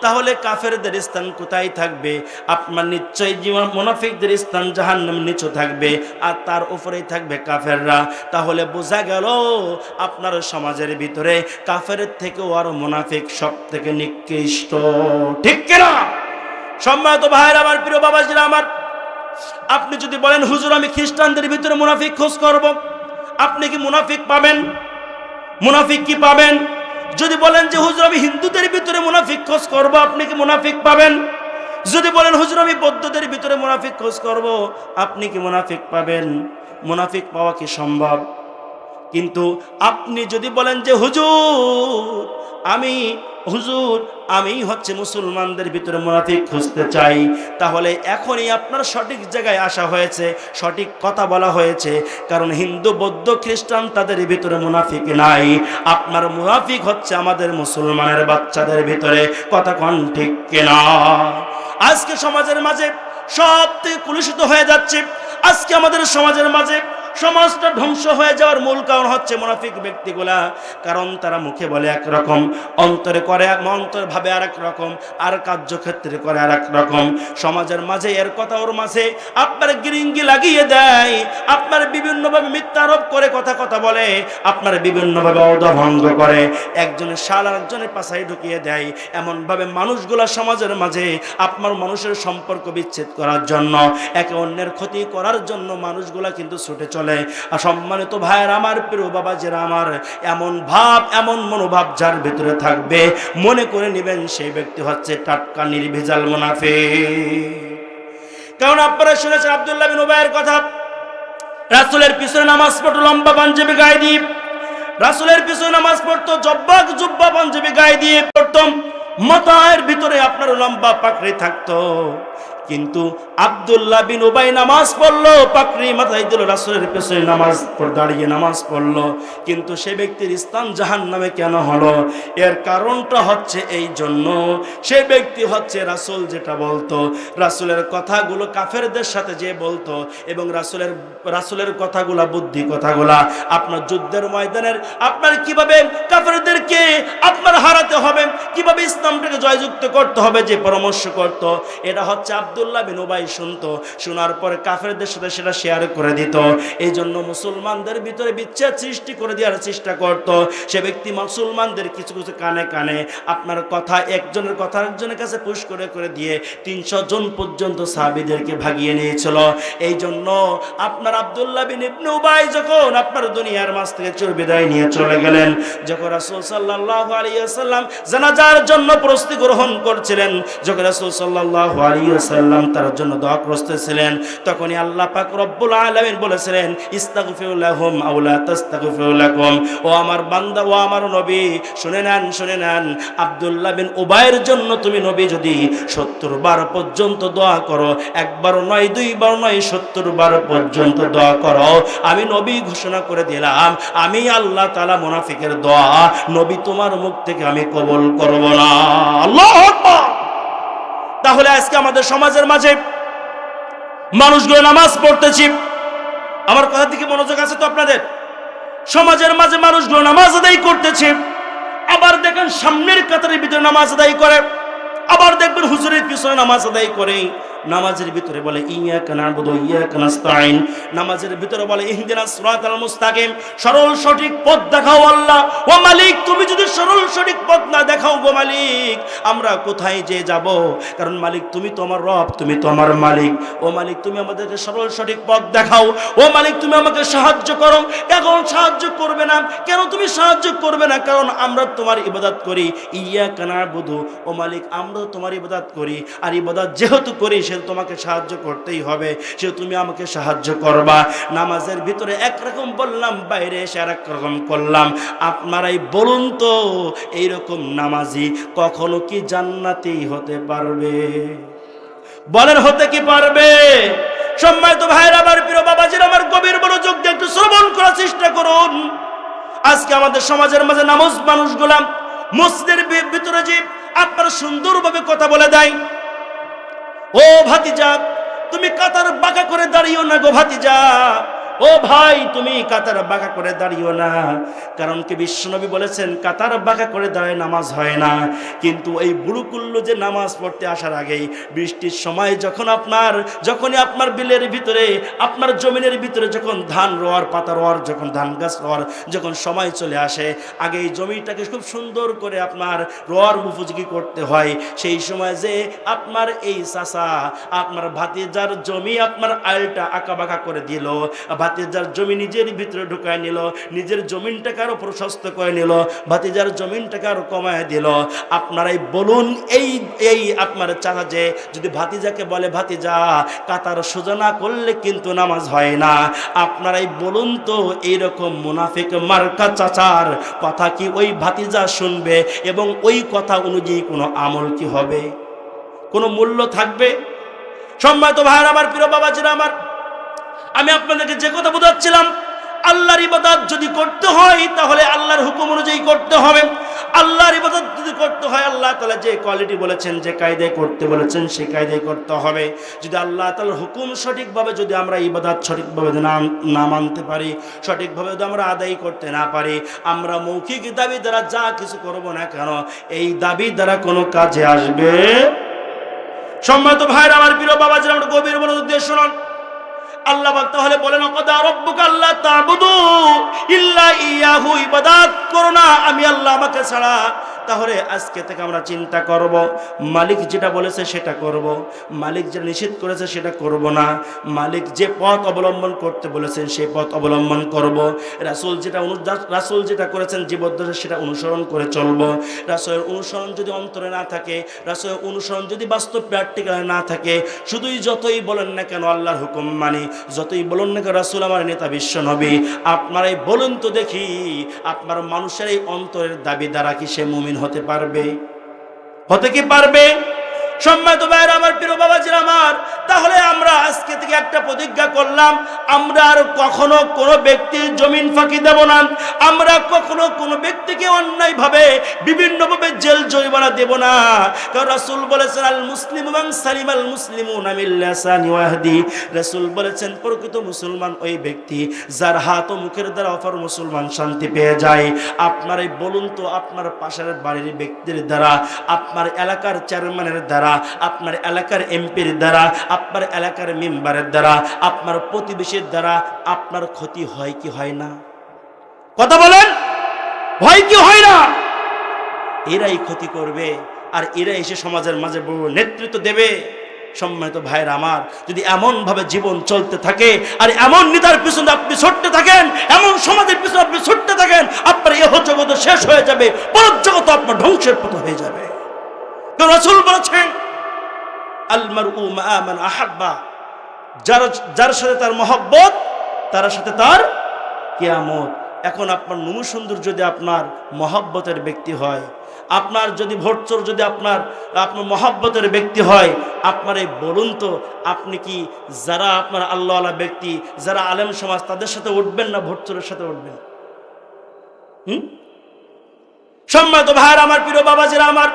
তাহলে কাফেরদের স্থান কোথায় থাকবে? আপনার নিশ্চয়ই জীবন মুনাফিকদের স্থান জাহান্নামের নিচে থাকবে, আর তার উপরেই থাকবে কাফেররা। তাহলে বোঝা গেল আপনার সমাজের ভিতরে কাফেরের থেকেও আরো মুনাফিক সব থেকে নিকৃষ্ট, ঠিক কিনা? সম্মানিত ভাইরা আমার, প্রিয় বাবাজিরা আমার, আপনি যদি বলেন হুজুর আমি খ্রিস্টানদের ভিতরে মুনাফিক খোঁজ করব, আপনি কি মুনাফিক পাবেন? মুনাফিক কি পাবেন? যদি বলেন যে হুজুর আমি হিন্দুদের ভিতরে মুনাফিক খোঁজ করব, আপনি কি মুনাফিক পাবেন? যদি বলেন হুজুর আমি বৌদ্ধদের ভিতরে মুনাফিক খোঁজ করব, আপনি কি মুনাফিক পাবেন? মুনাফিক পাওয়া কি সম্ভব? কিন্তু আপনি যদি বলেন যে হুজুর আমি হচ্ছে মুসলমানদের ভিতরে মুনাফিক খুঁজতে চাই, তাহলে এখনই আপনার সঠিক জায়গায় আসা হয়েছে, সঠিক কথা বলা হয়েছে। কারণ হিন্দু বৌদ্ধ খ্রিস্টান তাদের ভিতরে মুনাফিক নাই, আপনার মুনাফিক হচ্ছে আমাদের মুসলমানের বাচ্চাদের ভিতরে। কথা কোন ঠিক কিনা? আজকে সমাজের মাঝে সব থেকে কলুষিত হয়ে যাচ্ছে। আজকে আমাদের সমাজের মাঝে সমাজটা ধ্বংস হয়ে যাওয়ার মূল কারণ হচ্ছে মুনাফিক ব্যক্তিগুলা। কারণ তারা মুখে বলে একরকম, অন্তরে করে অন্তর ভাবে আরেক রকম, আর কার্যক্ষেত্রে করে আরেক রকম। সমাজের মাঝে এর কথা ওর মাঝে আপনার গিরিঙ্গি লাগিয়ে দেয়, আপনার বিভিন্নভাবে মিথ্যা আরোপ করে কথা কথা বলে, আপনার বিভিন্নভাবে অর্ধভঙ্গ করে, একজনের শাল আরেকজনের পাশায় ঢুকিয়ে দেয়। এমনভাবে মানুষগুলা সমাজের মাঝে আপনার মানুষের সম্পর্ক বিচ্ছেদ করার জন্য, একে অন্যের ক্ষতি করার জন্য মানুষগুলা কিন্তু ছুটে চলে। আর সম্মানিত ভাইয়ের আমার, প্রিয় বাবাজিরা আমার, এমন ভাব এমন মনোভাব যার ভিতরে থাকবে, মনে করে নেবেন সেই ব্যক্তি হচ্ছে টাটকা নির্ভেজাল মুনাফিক। কারণ আপনারা শুনেছেন আব্দুল্লাহ বিন উবাইয়ের কথা, রাসূলের পিছনে নামাজ পড়তো লম্বা পাঞ্জাবি গায়ে দিয়ে, রাসূলের পিছনে নামাজ পড়তো জুব্বা পাঞ্জাবি গায়ে দিয়ে পড়তো, মাথার ভিতরে আপনার লম্বা পাকড়ি থাকতো। কিন্তু আব্দুল্লাহ বিন উবাই নামাজ পড়লো, পাকড়ি মাথায় দিল, রাসূলের পেছনে নামাজ দাঁড়িয়ে নামাজ পড়লো, কিন্তু সে ব্যক্তির স্থান জাহান্নামে কেন হলো? এর কারণটা হচ্ছে এই জন্য, সে ব্যক্তি হচ্ছে রাসূল যেটা বলতো, রাসূলের কথাগুলো কাফেরদের সাথে যে বলতো, এবং রাসূলের কথাগুলা বুদ্ধি কথাগুলা আপনার যুদ্ধের ময়দানের আপনার কিভাবে কাফেরদেরকে আপনার হারাতে হবে, কিভাবে ইসলামটাকে জয়যুক্ত করতে হবে যে পরামর্শ করত, এটা হচ্ছে আব্দুল্লাহ বিন উবাই শুনতো। শোনার পরে কাফেরদের সাথে সেটা শেয়ার করে দিত। এই জন্য মুসলমানদের ভিতরে বিচ্ছেদ সৃষ্টি করে দেওয়ার চেষ্টা করত। সে ব্যক্তি মুসলমানদের কিছু কিছু কানে কানে আপনার কথা, একজনের কথা আরেকজনের কাছে পুশ করে করে দিয়ে 300 জন পর্যন্ত সাহাবীদেরকে ভাগিয়ে নিয়েছিল। এই জন্য আপনার আব্দুল্লাহ বিন ইবনে উবাই যখন আপনার দুনিয়ার মাঝ থেকে চির বিদায় নিয়ে চলে গেলেন, যখন রাসূল সাল্লাল্লাহু আলাইহি ওয়াসাল্লাম জানাজার জন্য প্রস্তুতি গ্রহণ করছিলেন, যখন রাসূল সাল্লাল্লাহু আলাইহি ওয়াসাল্লাম তার জন্য দোয়া করতেছিলেন, তখনই আল্লাহ পাক রব্বুল আলামিন বলেছিলেন, ইস্তাগফিরু লাহুম আও লা তাস্তাগফিরু লাকুম। ও আমার বান্দা, ও আমার নবী, শুনে নেন, আব্দুল্লাহ বিন উবাইয়ের জন্য তুমি নবী যদি 70 বার পর্যন্ত দোয়া করো, একবার নয়, 2 বার নয়, 70 বার পর্যন্ত দোয়া করো, আমি নবী ঘোষণা করে দিলাম, আমি আল্লাহ তাআলা মুনাফিকের দোয়া নবী তোমার মুখ থেকে আমি কবুল করব না। আল্লাহু আকবার। তাহলে আজকে আমাদের সমাজের মাঝে মানুষগুলো নামাজ পড়তেছি, আমার কথা থেকে মনোযোগ আছে তো আপনাদের? সমাজের মাঝে মানুষগুলো নামাজ আদায় করতেছে, আবার দেখেন সামনের কাতারের ভিতরে নামাজ আদায় করে, আবার দেখবেন হুজুরের পিছনে নামাজ আদায় করে, নামাজের ভিতরে বলে ইয়াকা না'বুদু ওয়া ইয়াকা নাস্তাঈন, নামাজের ভিতরে বলে ইহদিনাস সিরাতাল মুস্তাকিম, সরল সঠিক পথ দেখাও আল্লাহ। ও মালিক, তুমি যদি সরল সঠিক পথ না দেখাও গো মালিক, আমরা কোথায় যে যাব? কারণ মালিক তুমি তো আমার রব, তুমি তো আমার মালিক। ও মালিক, তুমি আমাদেরকে সরল সঠিক পথ দেখাও। ও মালিক, তুমি আমাকে সাহায্য করো। এখন সাহায্য করবে না কেন? তুমি সাহায্য করবে না কারণ আমরা তোমার ইবাদত করি। ইয়াকা না'বুদু, ও মালিক আমরা তোমার ইবাদত করি, আর ইবাদত যেহেতু করি সে তোমাকে সাহায্য করতেই হবে, সে তুমি আমাকে সাহায্য করবা। নামাজের ভিতরে একরকম বললাম, বাইরে এসে আরেক রকম করলাম। আপনারাই বলুন তো, এইরকম নামাজি কখনো কি জান্নাতি হতে পারবে? বলেন, হতে কি পারবে? সম্মানিত ভাইরা আমার, প্রিয় বাবাজিরা আমার, গভীর মনোযোগ দিয়ে একটু শ্রবণ করার চেষ্টা করুন। আজকে আমাদের সমাজের মাঝে নামাজ মানুষগুলা মসজিদের ভিতরে যে আপনারা সুন্দরভাবে কথা বলে দেয়, ও ভাতিজা তুমি কাতার বাঁকা করে দাঁড়িও না গো ভাতিজা, ও ভাই তুমি কাতার বাঁকা করে দাঁড়িও না। কারণ কি বিশ্বনবী বলেছেন কাতার বাঁকা করে দাঁড়ায় নামাজ হয় না। কিন্তু এই বুড়ুকুল্লু যে নামাজ পড়তে আসার আগেই বৃষ্টির সময় যখনই আপনার বিলের ভিতরে আপনার জমিনের ভিতরে যখন ধান রোয়ার, পাতা রোয়ার, যখন ধান গাছ রোয়ার যখন সময় চলে আসে, আগে এই জমিটাকে খুব সুন্দর করে আপনার রোয়ার উপযোগী করতে হয়। সেই সময় যে আপনার এই চাচা আপনার ভাতিজার জমি আপনার আলটা আঁকা বাঁকা করে দিল, ভাতিজার জমি নিজের ভিতরে ঢুকায় নিল, নিজের জমিনটাকে আরো প্রশস্ত করে নিল, ভাতিজার জমিনটাকে আরো কমায় দিল। আপনারাই বলুন, এই আপনার চাচা যে যদি ভাতিজাকে বলে ভাতিজা কাতার সোজা না করলে কিন্তু নামাজ হয় না, আপনারাই বলুন তো এইরকম মুনাফিক মার্কা চাচার কথা কি ওই ভাতিজা শুনবে? এবং ওই কথা অনুযায়ী কোনো আমল কি হবে? কোনো মূল্য থাকবে? সম্মানিত ভাইরা আমার, প্রিয় বাবাজিরা আমার, আমি আপনাদেরকে যে কথা বোঝাচ্ছিলাম, আল্লাহর ইবাদত যদি করতে হয় তাহলে আল্লাহর হুকুম অনুযায়ী করতে হবে। আল্লাহর ইবাদত যদি করতে হয় আল্লাহ তাআলা যে কোয়ালিটি বলেছেন, যে কায়দায় করতে বলেছেন সেই কায়দায় করতে হবে। যদি আল্লাহ তাআলার হুকুম সঠিকভাবে যদি আমরা ইবাদত সঠিকভাবে না মানতে পারি, সঠিকভাবে যদি আমরা আদায় করতে না পারি, আমরা মৌখিক দাবি দ্বারা যা কিছু করব না কেন এই দাবি দ্বারা কোনো কাজে আসবে। সম্মানিত ভাইরা আমার, প্রিয় বাবাজিরা, আমরা গভীর মনোযোগ দিয়ে শুনুন। আল্লাহ পাক তাহলে বলেন, ওয়াকাদা রাব্বুকা আল্লা তা'বুদু ইল্লা ইয়াহু, ইবাদত করো না আমি আল্লাহ আমাকে ছাড়া। তাহলে আজকে থেকে আমরা চিন্তা করব, মালিক যেটা বলেছে সেটা করব, মালিক যেটা নিষেধ করেছে সেটা করব না, মালিক যে পথ অবলম্বন করতে বলেছেন সেই পথ অবলম্বন করব, রাসূল যেটা করেছেন জীবদ্দশায় সেটা অনুসরণ করে চলব। রাসূলের অনুসরণ যদি অন্তরে না থাকে, রাসূলের অনুসরণ যদি বাস্তব প্র্যাকটিক্যালে না থাকে, শুধুই যতই বলেন না কেন আল্লাহর হুকুম মানি, যতই বলুন না কেন রাসূল আমার নেতা বিশ্ব নবী, আপনারাই বলুন তো দেখি আপনার মানুষের এই অন্তরের দাবি দ্বারা কি সে মুমিন হতে পারবে? হতে কি পারবে? সম্মানিত ভাইরা আমার, প্রিয় বাবাজিরা আমার, তাহলে আমরা আজকে থেকে একটা প্রতিজ্ঞা করলাম, আমরা আর কখনো কোনো ব্যক্তির জমিন ফাঁকি দেব না, আমরা কখনো কোনো ব্যক্তিকে অন্যায়ভাবে বিভিন্নভাবে জেল জরিমানা দেব না। কারণ রাসূল বলেছেন, আল মুসলিমু মান সালিমাল মুসলিমুনা মিন লিসানি ওয়া ইয়াদি, রাসূল বলেছেন প্রকৃত মুসলমান ওই ব্যক্তি যার হাত ও মুখের দ্বারা অপর মুসলমান শান্তি পেয়ে যায়। আপনারাই বলুন তো, আপনার পাশের বাড়ির ব্যক্তির দ্বারা, আপনার এলাকার চেয়ারম্যানের দ্বারা, আপনার এলাকার এমপির দ্বারা, আপনার এলাকার মেম্বারের দ্বারা, আপনার প্রতিবেশীর দ্বারা আপনার ক্ষতি হয় কি হয় না? কথা বলেন, হয় কি হয় না? এরাই ক্ষতি করবে আর এরা এসে সমাজের মাঝে বড় নেতৃত্ব দেবে। সম্মানিত ভাইরা আমার, যদি এমন ভাবে জীবন চলতে থাকে আর এমন নেতার পিছনে আপনি ছুটতে থাকেন, এমন সমাজের পিছনে আপনি ছুটতে থাকেন, আপনার ইহ জগৎ শেষ হয়ে যাবে, পরজ জগৎ আপনার ধ্বংসের পথ হয়ে যাবে। তো রাসূল বলেছেন, আল মারউ মা মান আহাব্বা, যার সাথে তার মহব্বত তার সাথে তার কিয়ামত। এখন আপনার নমুসুন্দর যদি আপনার মহব্বতের ব্যক্তি হয়, আপনার যদি ভোটচোর যদি আপনার মহব্বতের ব্যক্তি হয়, আপনার এই বলুন তো আপনি কি যারা আপনার আল্লাহওয়ালা ব্যক্তি, যারা আলেম সমাজ, তাদের সাথে উঠবেন না ভোটচোরের সাথে উঠবেন? সম্মানিত ভাইরা আমার, প্রিয় বাবাজিরা আমার,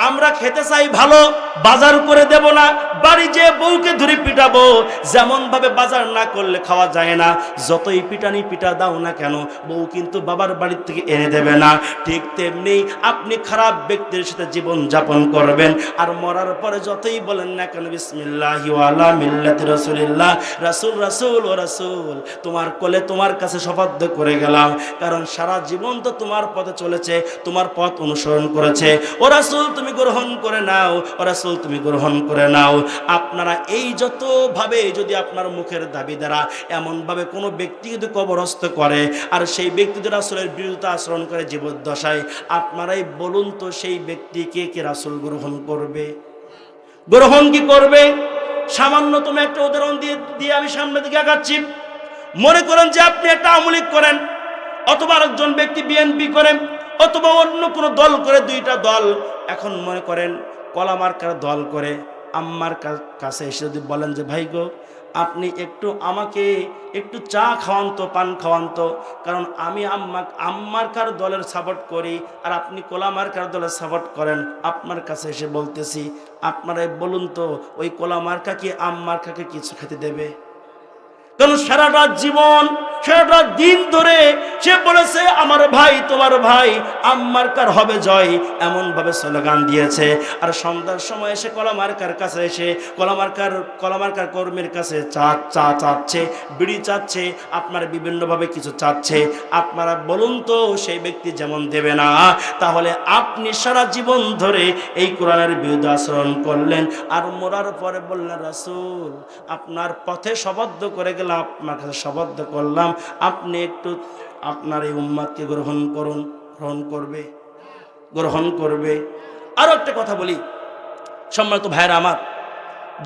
আমরা খেতে চাই ভালো, বাজার করে দেব না, বাড়ি যে বউকে ধরে পিটাবো। যেমন ভাবে বাজার না করলে খাওয়া যায় না, যতই পিটানি পিটা দাও না কেন বউ কিন্তু বাবার বাড়ির থেকে এনে দেবে না। ঠিক তেমনি আপনি খারাপ ব্যক্তির সাথে জীবন যাপন করবেন, আর মরার পরে যতই বলেন না কেন বিসমিল্লাহি ওয়া আলা মিল্লাতি রাসূলিল্লাহ, রাসূল রাসূল ও রাসূল, তোমার কোলে তোমার কাছে শপথ করে গেলাম, কারণ সারা জীবন তো তোমার পথে চলেছে, তোমার পথ অনুসরণ করেছে। ও রাসূল তুমি গ্রহণ করে নাও, ও রাসূল তুমি গ্রহণ করে নাও। আপনারা এই যত ভাবে যদি আপনার মুখের দাবি দ্বারা এমন ভাবে কোনো ব্যক্তি যদি কবরস্থ করে আর সেই ব্যক্তি যদি রাসূলের বিরুদ্ধে আচরণ করে জীবদ্দশায়, আপনারাই বলুন তো সেই ব্যক্তিকে কি রাসূল গ্রহণ করবে? গ্রহণ কি করবে? সামান্যতম একটা উদাহরণ দিয়ে আমি সামনের দিকে আগাচ্ছি। মনে করেন যে আপনি একটা আওয়ামী লীগ করেন, অথবা আরেকজন ব্যক্তি বিএনপি করেন, অথবা অন্য কোনো দল করে, দুইটা দল। এখন মনে করেন কলা মার্কার দল করে, আম্মার কাছে এসে যদি বলেন যে ভাই গো, আপনি একটু আমাকে একটু চা খাওয়ান তো, পান খাওয়ান তো, কারণ আমি আম্মারকার দলের সাপোর্ট করি আর আপনি কলা মার্কার দলের সাপোর্ট করেন। আপনার কাছে এসে বলতেছি, আপনারাই বলুন তো ওই কলা মার্কা কি আম্মারকাকে কিছু খেতে দেবে? কারণ সারাটা জীবন, সারাটা দিন ধরে সে বলেছে আমার ভাই তোমার ভাই, আম্মারকার হবে জয়, এমন ভাবে স্লোগান দিয়েছে। আর সন্ধ্যার সময় এসে কলামার্কার কাছে এসে কলামার্কার কর্মীর কাছে চা চাচ্ছে, বিড়ি চাচ্ছে, আপনার বিভিন্নভাবে কিছু চাচ্ছে। আপনারা বলুন তো সেই ব্যক্তি যেমন দেবে না, তাহলে আপনি সারা জীবন ধরে এই কোরআনের বিরুদ্ধে আচরণ করলেন, আর মরার পরে বললেন রাসূল আপনার পথে শপথ করে গেলাম, আপনার কাছে শপথ করলাম, আপনি একটু আপনার এই উম্মতকে গ্রহণ করুন। গ্রহণ করবে। আরো একটা কথা বলি, সম্মানিত ভাইরা আমার,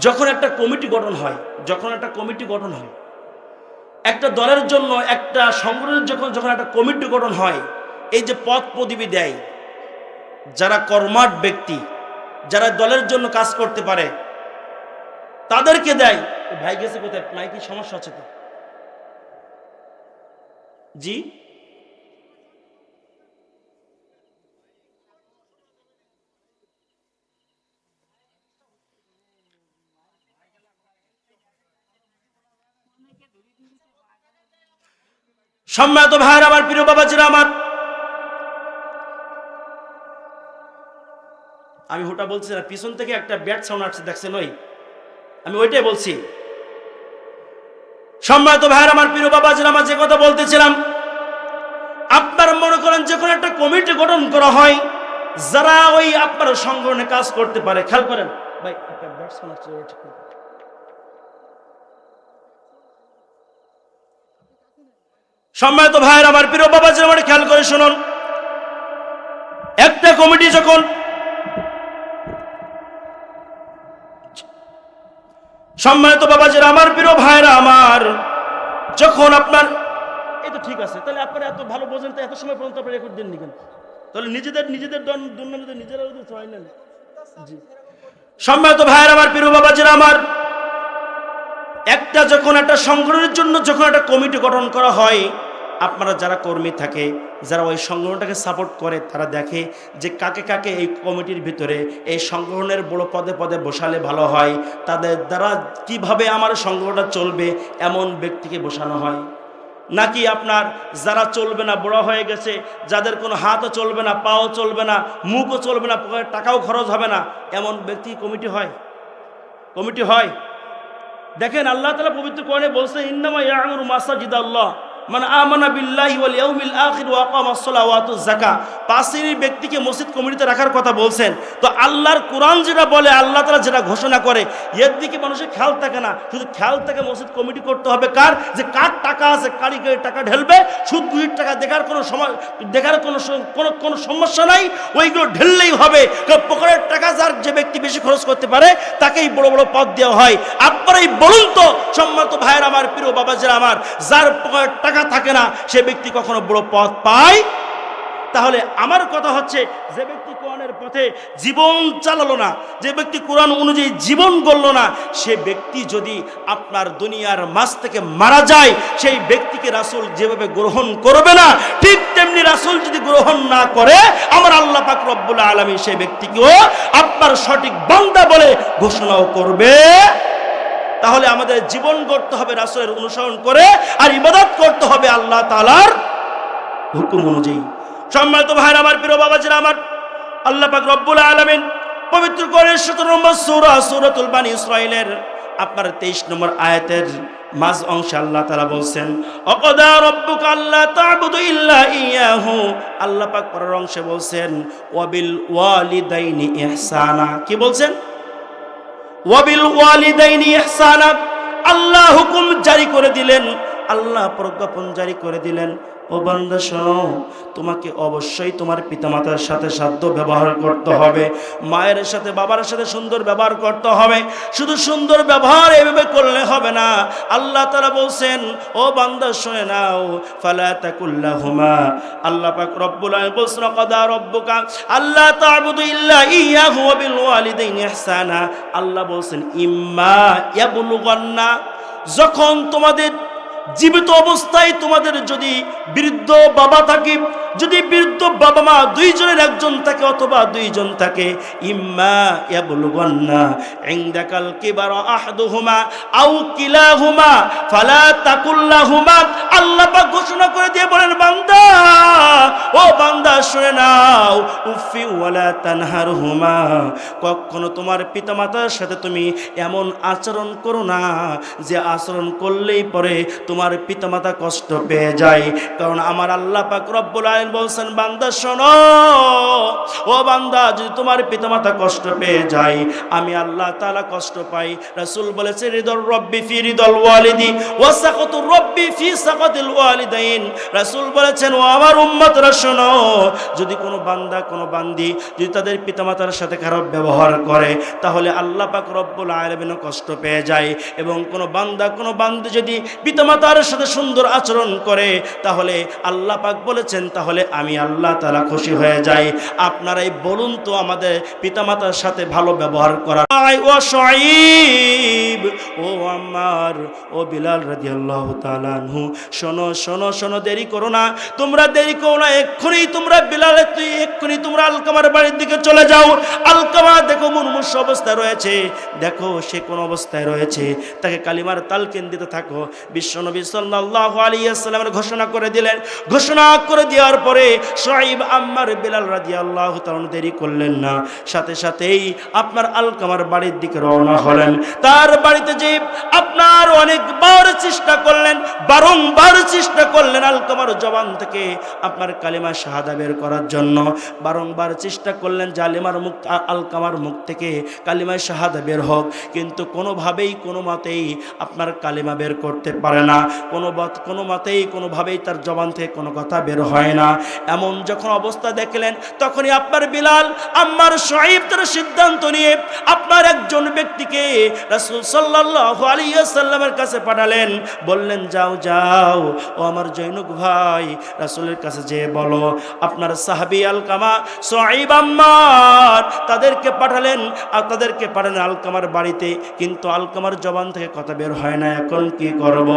যখন একটা কমিটি গঠন হয়, একটা দলের জন্য, একটা সংগঠনের যখন একটা কমিটি গঠন হয়, এই যে পদ পদবি দেয় যারা কর্মঠ ব্যক্তি, যারা দলের জন্য কাজ করতে পারে, তাদেরকে দেয়। ভাই গেছে কোথায়? মাইকি সমস্যা আছে তো? জি, সম্মানিত ভাইরা আমার, প্রিয় বাবাজিরা আমার, আমি ওটা বলছি না, পিছন থেকে একটা ব্যাট সাউন্ড আসছে, দেখছেন? ওই আমি ওইটাই বলছি। সম্মানিত ভাইরা আমার, প্রিয় বাবাজিরা আমার, যে কথা বলতেছিলাম, আপনারা মনে করেন যে কোনো একটা কমিটি গঠন করা হয়, যারা ওই আপনার সংগঠনে কাজ করতে পারে। খেয়াল করেন ভাই, একটা ব্যাট সাউন্ড আসছে, ঠিক আছে? সম্মানিত ভাইরা আমার, প্রিয় বাবাজিরা আমার, খেয়াল করে শুনুন, একটা কমিটি যখন সম্মানিত বাবাজিরা আমার, প্রিয় ভাইরা আমার, যখন আপনার এই তো ঠিক আছে, তাহলে আপনারা এত ভালো বোঝেন, তো এত সময় পর্যন্ত আপনারা রেকর্ড দেননি কেন? তাহলে নিজেদের দুর্নামে নিজেরা ছড়াই নেন। জি, সম্মানিত ভাইরা আমার, প্রিয় বাবাজিরা আমার, যখন একটা সংগঠনের জন্য যখন একটা কমিটি গঠন করা হয়, আপনারা যারা কর্মী থাকে, যারা ওই সংগঠনটাকে সাপোর্ট করে, তারা দেখে যে কাকে কাকে এই কমিটির ভিতরে এই সংগঠনের বড় পদে পদে বসালে ভালো হয়, তাদের দ্বারা কিভাবে আমার সংগঠনটা চলবে এমন ব্যক্তিকে বসানো হয়। নাকি আপনার যারা চলবে না, বড় হয়ে গেছে, যাদের কোনো হাতও চলবে না, পাও চলবে না, মুখও চলবে না, টাকাও খরচ হবে না, এমন ব্যক্তি কমিটি হয়? কমিটি হয়? দেখেন, আল্লাহ তাআলা পবিত্র কোরআনে বলছে, ইন্নামা ইয়ামুরু মাসাজিদাল্লাহ মান আমানা বিল্লাহি ওয়াল ইয়াউমিল আখির ওয়া আকামাস সালাওয়াত ওয়া আতাজ যাকাত। 5 শ্রেণীর ব্যক্তিকে মসজিদ কমিটিতে রাখার কথা বলছেন। তো আল্লাহর কোরআন যেটা বলে, আল্লাহ তাআলা যেটা ঘোষণা করে, এর দিকে মানুষের খেয়াল থাকে না। শুধু খেয়াল থাকে মসজিদ কমিটি করতে হবে কার, যে কার টাকা আছে, কারিগরি টাকা ঢেলবে, সুদ ঘুষির টাকা দেখার কোনো সমস্যা নাই, ওইগুলো ঢেললেই হবে। পকেটের টাকা যার, যে ব্যক্তি বেশি খরচ করতে পারে, তাকেই বড় বড় পদ দেওয়া হয়। আপনারাই বলুন তো সম্মানিত ভাইয়ের আমার, প্রিয় বাবাজিরা আমার, যার পকেটের টাকা থাকে না, সে ব্যক্তি কখনো বড় পদ পায়? তাহলে আমার কথা হচ্ছে, যে ব্যক্তি কোরআনের পথে জীবন চালালো না, যে ব্যক্তি কোরআন অনুযায়ী জীবন গড়ল না, সে ব্যক্তি যদি আপনার দুনিয়ার মাঝ থেকে মারা যায়, সেই ব্যক্তিকে রাসূল যেভাবে গ্রহণ করবে না, ঠিক তেমনি রাসূল যদি গ্রহণ না করে, আমার আল্লাহ পাক রব্বুল আলামিন সেই ব্যক্তিকেও আপনার সঠিক বান্দা বলে ঘোষণাও করবে। তাহলে আমাদের জীবন গড়তে হবে রাসূলের অনুসরণ করে, আর ইবাদত করতে হবে আল্লাহ তাআলার হুকুম অনুযায়ী। সম্মানিত ভাইরা আমার, প্রিয় বাবাজিরা আমার, আল্লাহ পাক রব্বুল আলামিন পবিত্র কোরআনের 17 নম্বর সূরা, সূরাতুল বানী ইসরাঈলের আপনার 23 নম্বর আয়াতের মাঝ অংশে আল্লাহ তাআলা বলছেন, অকদা রাব্বুকা আল্লা তা'বুদু ইল্লা ইয়াহু। আল্লাহ পাক পরের অংশে বলছেন, ওয়াবিল ওয়ালিদাইনি ইহসানা। কি বলছেন? ওয়াবিল ওয়ালিদাইনি ইহসানা। আল্লাহ হুকুম জারি করে দিলেন, আল্লাহ প্রজ্ঞাপন জারি করে দিলেন, ও বান্দা শোনো, তোমাকে অবশ্যই তোমার পিতামাতার সাথে সাধ্য ব্যবহার করতে হবে, মায়ের সাথে বাবার সাথে সুন্দর ব্যবহার করতে হবে। শুধু সুন্দর ব্যবহার এভাবে করলে হবে না। আল্লাহ তাআলা বলছেন, ও বান্দা শুনে নাও, ফালা তাকুল্লাহুমা। আল্লাহ পাক রব্বুল আলামিন বলছেন, ক্বাদা রাব্বুকা আল্লা তা'বুদু ইল্লা ইয়াহু ওয়া বিল ওয়ালিদাইনি ইহসানা। আল্লাহ বলছেন, ইম্মা ইয়াবলুগান্না, যখন তোমাদের জীবিত অবস্থায় তোমাদের যদি বৃদ্ধ বাবা থাকে, যদি বৃদ্ধ বাবা মা দুইজনের একজন থাকে অথবা দুইজন থাকে, ইম্মা ইয়াবলুগান্না ইনদাকাল কিবারা আহাদুহুমা আও কিলাহুমা ফালা তাকুল্লাহুমা। আল্লাহ পাক ঘোষণা করে দিয়ে বলেন, বান্দা, ও বান্দা শুনে নাও, উফি ওয়ালা তানহারহুমা, কখনো তোমার পিতামাতার সাথে তুমি এমন আচরণ করো না যে আচরণ করলেই পরে তোমার পিতামাতা কষ্ট পেয়ে যায়। কারণ আমার আল্লাহ পাক রব্বুল আলামিন বলছেন, বান্দা শোনো, ও বান্দা, যদি তোমার পিতামাতা কষ্ট পেয়ে যায়, আমি আল্লাহ তাআলা কষ্ট পাই। রাসূল বলেছে, রিদল রব্বি ফি রিদল ওয়ালিদি ওয়া সাকাতুর রব্বি ফি সাকাতিল ওয়ালিদাইন। রাসূল বলেছেন, ও আমার উম্মতরা শোনো, যদি কোনো বান্দা কোনো বান্দি যদি তাদের পিতামাতার সাথে খারাপ ব্যবহার করে, তাহলে আল্লাহ পাক রব্বুল আলামিন কষ্ট পেয়ে যায়। এবং কোনো বান্দা কোনো বান্দি যদি পিতামাতার সাথে সুন্দর আচরণ করে, তাহলে আল্লাহ পাক বলেছেন, তাহলে তাহলে আমি আল্লাহ তাআলা খুশি হয়ে যাই। আপনারাই বলুন তো আমাদের পিতামাতার সাথে ভালো ব্যবহার করা। ও শুআইব, ও আম্মার, ও বিলাল রাদিয়াল্লাহু তাআলা আনহু, শোনো শোনো শোনো, দেরি করো না, তোমরা দেরি করো না, এক্ষুনি তোমরা বিলাল, এক্ষুনি তোমরা আলকামার বাড়ির দিকে চলে যাও। আলকামা দেখো মুমূর্ষ অবস্থায় রয়েছে, দেখো সে কোন অবস্থায় রয়েছে, তাকে কালিমার তালকিন দিতে থাকো। বিশ্বনবী সাল্লাল্লাহু আলাইহি ওয়াসাল্লাম ঘোষণা করে দিলেন। ঘোষণা করে দেওয়ার পরে শুআইব, আম্মার, বিলাল রাদিয়াল্লাহু তাআলা দেরি করলেন না, সাথে সাথেই আপনার আলকামার বাড়ির দিকে রওনা হলেন। তার বাড়িতে যে আপনার অনেকবার চেষ্টা করলেন, বারংবার চেষ্টা করলেন আলকামার জবান থেকে আপনার কালিমা শাহাদা বের করার জন্য, বারংবার চেষ্টা করলেন জালিমার মুখ, আলকামার মুখ থেকে কালিমা শাহাদা বের হোক, কিন্তু কোনোভাবেই কোনো মতেই আপনার কালিমা বের করতে পারে না, কোনো মতেই কোনোভাবেই তার জবান থেকে কোনো কথা বের হয় না। এমন যখন অবস্থা দেখলেন, তখনই আপনার বিলাল, আম্মার, শুআইব তার সিদ্ধান্ত নিয়ে আপনার একজন ব্যক্তিকে রাসূল সাল্লাল্লাহু আলাইহি ওয়াসাল্লামের কাছে পাঠালেন। বললেন, যাও যাও, ও আমার জৈনক ভাই, রাসূলের কাছে যেয়ে বলো আপনার সাহাবী আলকামা, শুআইব, আম্মার, তাদেরকে পাঠালেন, আর তাদেরকে পাঠালেন আলকামার বাড়িতে, কিন্তু আলকামার জবান থেকে কথা বের হয় না। এখন কি করব?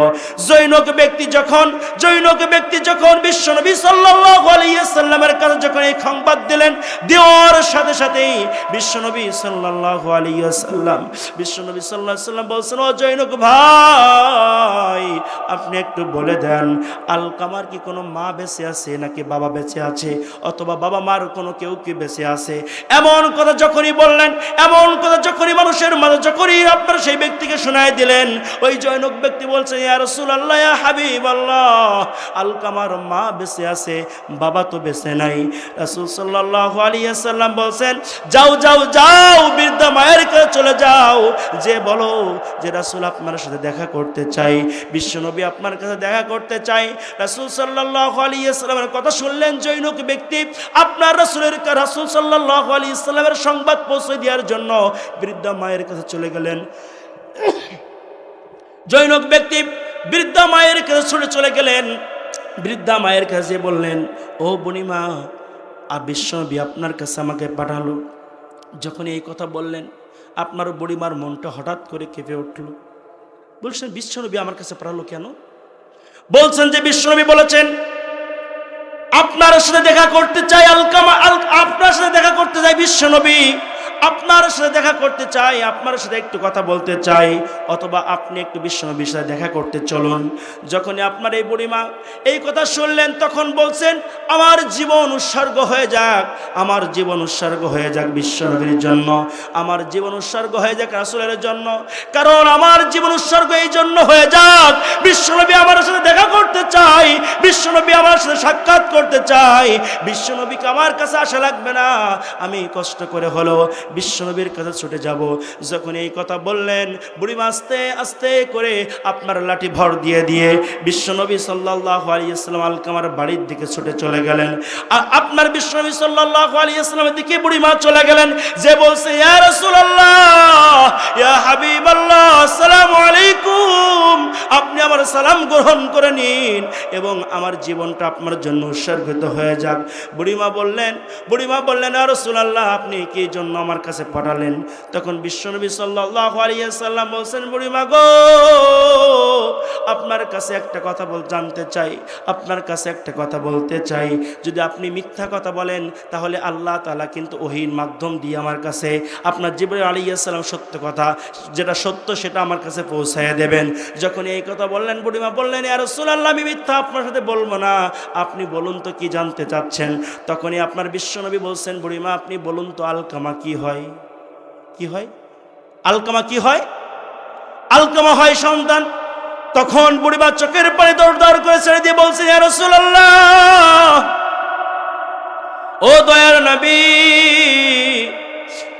জৈনক ব্যক্তি যখন বিশ্বনবী সাল্লাল্লাহু আলাইহি ওয়াসাল্লামের কাছে যখন এই সংবাদ দিলেন, দেওয়ার সাথে সাথেই বিশ্বনবী সাল্লাল্লাহু আলাইহি ওয়াসাল্লাম বলছেন, ও জৈনক ভাই, আপনি একটু বলে দেন আলকামার কি কোনো মা বেঁচে আছে নাকি বাবা বেঁচে আছে, অথবা বাবা মার কোনো কেউ কি বেঁচে আছে? এমন কথা যখনই বললেন, এমন কথা যখনই মানুষের মাঝে যখনই আপনার সেই ব্যক্তিকে শোনায় দিলেন, ওই জৈনক ব্যক্তি বলছে, ইয়া রাসূলুল্লাহ, ইয়া হাবিবাল্লাহ, আলকামার মা বেঁচে আছে, বাবা তো বেঁচে নাই। রাসূল সাল্লাল্লাহু আলাইহি ওয়াসাল্লাম বলছেন, যাও যাও যাও, বৃদ্ধা মায়ের কাছে চলে যাও, যে বলো যে রাসূল আপনার সাথে দেখা করতে চাই, বিশ্বনবী আপনার কাছে দেখা করতে চাই। রাসূল সাল্লাল্লাহু আলাইহি ওয়াসাল্লামের কথা শুনলেন জৈনক ব্যক্তি, আপনার রাসূল সাল্লাল্লাহু আলাইহি ওয়াসাল্লামের সংবাদ পৌঁছে দেওয়ার জন্য বৃদ্ধা মায়ের কাছে চলে গেলেন। জৈনক ব্যক্তি বৃদ্ধা মায়ের কাছে ছুটে চলে গেলেন। বৃদ্ধা মায়ের কাছে বললেন, ও বুড়িমা, বিশ্বনবী আপনার কাছে আমাকে পাঠালো। যখন এই কথা বললেন, আপনার বুড়িমার মনটা হঠাৎ করে কেঁপে উঠল। বলছেন, বিশ্বনবী আমার কাছে পাঠালো কেন? বলছেন যে বিশ্বনবী বলেছেন আপনার সাথে দেখা করতে চাই আলকামা, আপনার সাথে দেখা করতে চাই বিশ্বনবী, আপনার সাথে দেখা করতে চাই, আপনার সাথে একটু কথা বলতে চাই, অথবা আপনি একটু বিশ্বনবীর সাথে দেখা করতে চলুন। যখনই আপনার এই বুড়িমা এই কথা শুনলেন, তখন বলছেন, আমার জীবন উৎসর্গ হয়ে যাক, আমার জীবন উৎসর্গ হয়ে যাক বিশ্বনবীর জন্য, আমার জীবন উৎসর্গ হয়ে যাক রাসূলের জন্য, কারণ আমার জীবন উৎসর্গ এই জন্য হয়ে যাক, বিশ্বনবী আমার সাথে দেখা করতে চাই, বিশ্বনবী আমার সাথে সাক্ষাৎ করতে চাই, বিশ্বনবীকে আমার কাছে আসা লাগবে না, আমি কষ্ট করে হলো বিশ্বনবীর কাছে ছুটে যাব। যখন এই কথা বললেন, বুড়িমা আস্তে আস্তে করে আপনার লাঠি ভর দিয়ে দিয়ে বিশ্বনবী সাল্লাল্লাহু আলাইহি ওয়াসাল্লাম আলকামার বাড়ির দিকে ছুটে চলে গেলেন। আর আপনার বিশ্বনবী সাল্লাল্লাহু আলাইহি ওয়াসাল্লামের দিকে বুড়িমা চলে গেলেন, যে বলছে, ইয়া রাসূলুল্লাহ, ইয়া হাবিবাল্লাহ, আসসালামু আলাইকুম, আপনি আমার সালাম গ্রহণ করে নিন এবং আমার জীবনটা আপনার জন্য উৎসর্গিত হয়ে যাক। বুড়িমা বললেন, ইয়া রাসূলুল্লাহ, আপনি কি জন্য আমার কাছে পাঠালেন? তখন বিশ্বনবী সাল্লাল্লাহু আলাইহি ওয়াসাল্লাম বলছেন, বুড়িমা গো, আপনার কাছে একটা কথা জানতে চাই, আপনার কাছে একটা কথা বলতে চাই। যদি আপনি মিথ্যা কথা বলেন, তাহলে আল্লাহ তাআলা কিন্তু ওহীর মাধ্যম দিয়ে আমার কাছে আপনার জিবরাইল আলাইহিস সালাম সত্য কথা, যেটা সত্য সেটা আমার কাছে পৌঁছায় দেবেন। যখন এই কথা বললেন, বুড়িমা বললেন, ইয়া রাসূলুল্লাহ, আমি মিথ্যা আপনার সাথে বলবো না, আপনি বলুন তো কি জানতে চাচ্ছেন? তখনই আপনার বিশ্বনবী বলছেন, বুড়িমা আপনি বলুন তো আলকামা কি হয়? কি হয়? আলকামা কি হয়? আলকামা হয় সন্তান। তখন বুড়িমা চোখের পানি দরদর করে ছেড়ে দিয়ে বলছে, ইয়া রাসূলুল্লাহ, ও দয়ার নবী,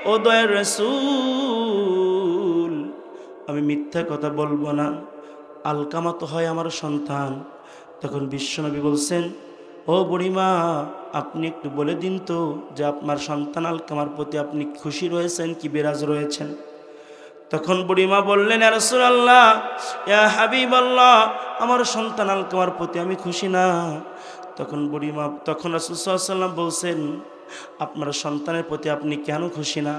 ও দয়ার রাসূল, আমি মিথ্যা কথা বলবো না, আলকামা তো হয় আমার সন্তান। তখন বিশ্বনবী বলছেন, ও বুড়িমা, আপনি একটু বলে দিন তো যে আপনার সন্তান আলকামার প্রতি আপনি খুশি রয়েছেন কি বিরাজ রয়েছেন? তখন বুড়িমা বললেন, ইয়া রাসূলুল্লাহ, ইয়া হাবিবাল্লাহ, আমার সন্তান আলকামার প্রতি আমি খুশি না। তখন বুড়িমা, তখন রাসূল সাল্লাল্লাহু আলাইহি ওয়াসাল্লাম বলছেন, আপনার সন্তানের প্রতি আপনি কেন খুশি না?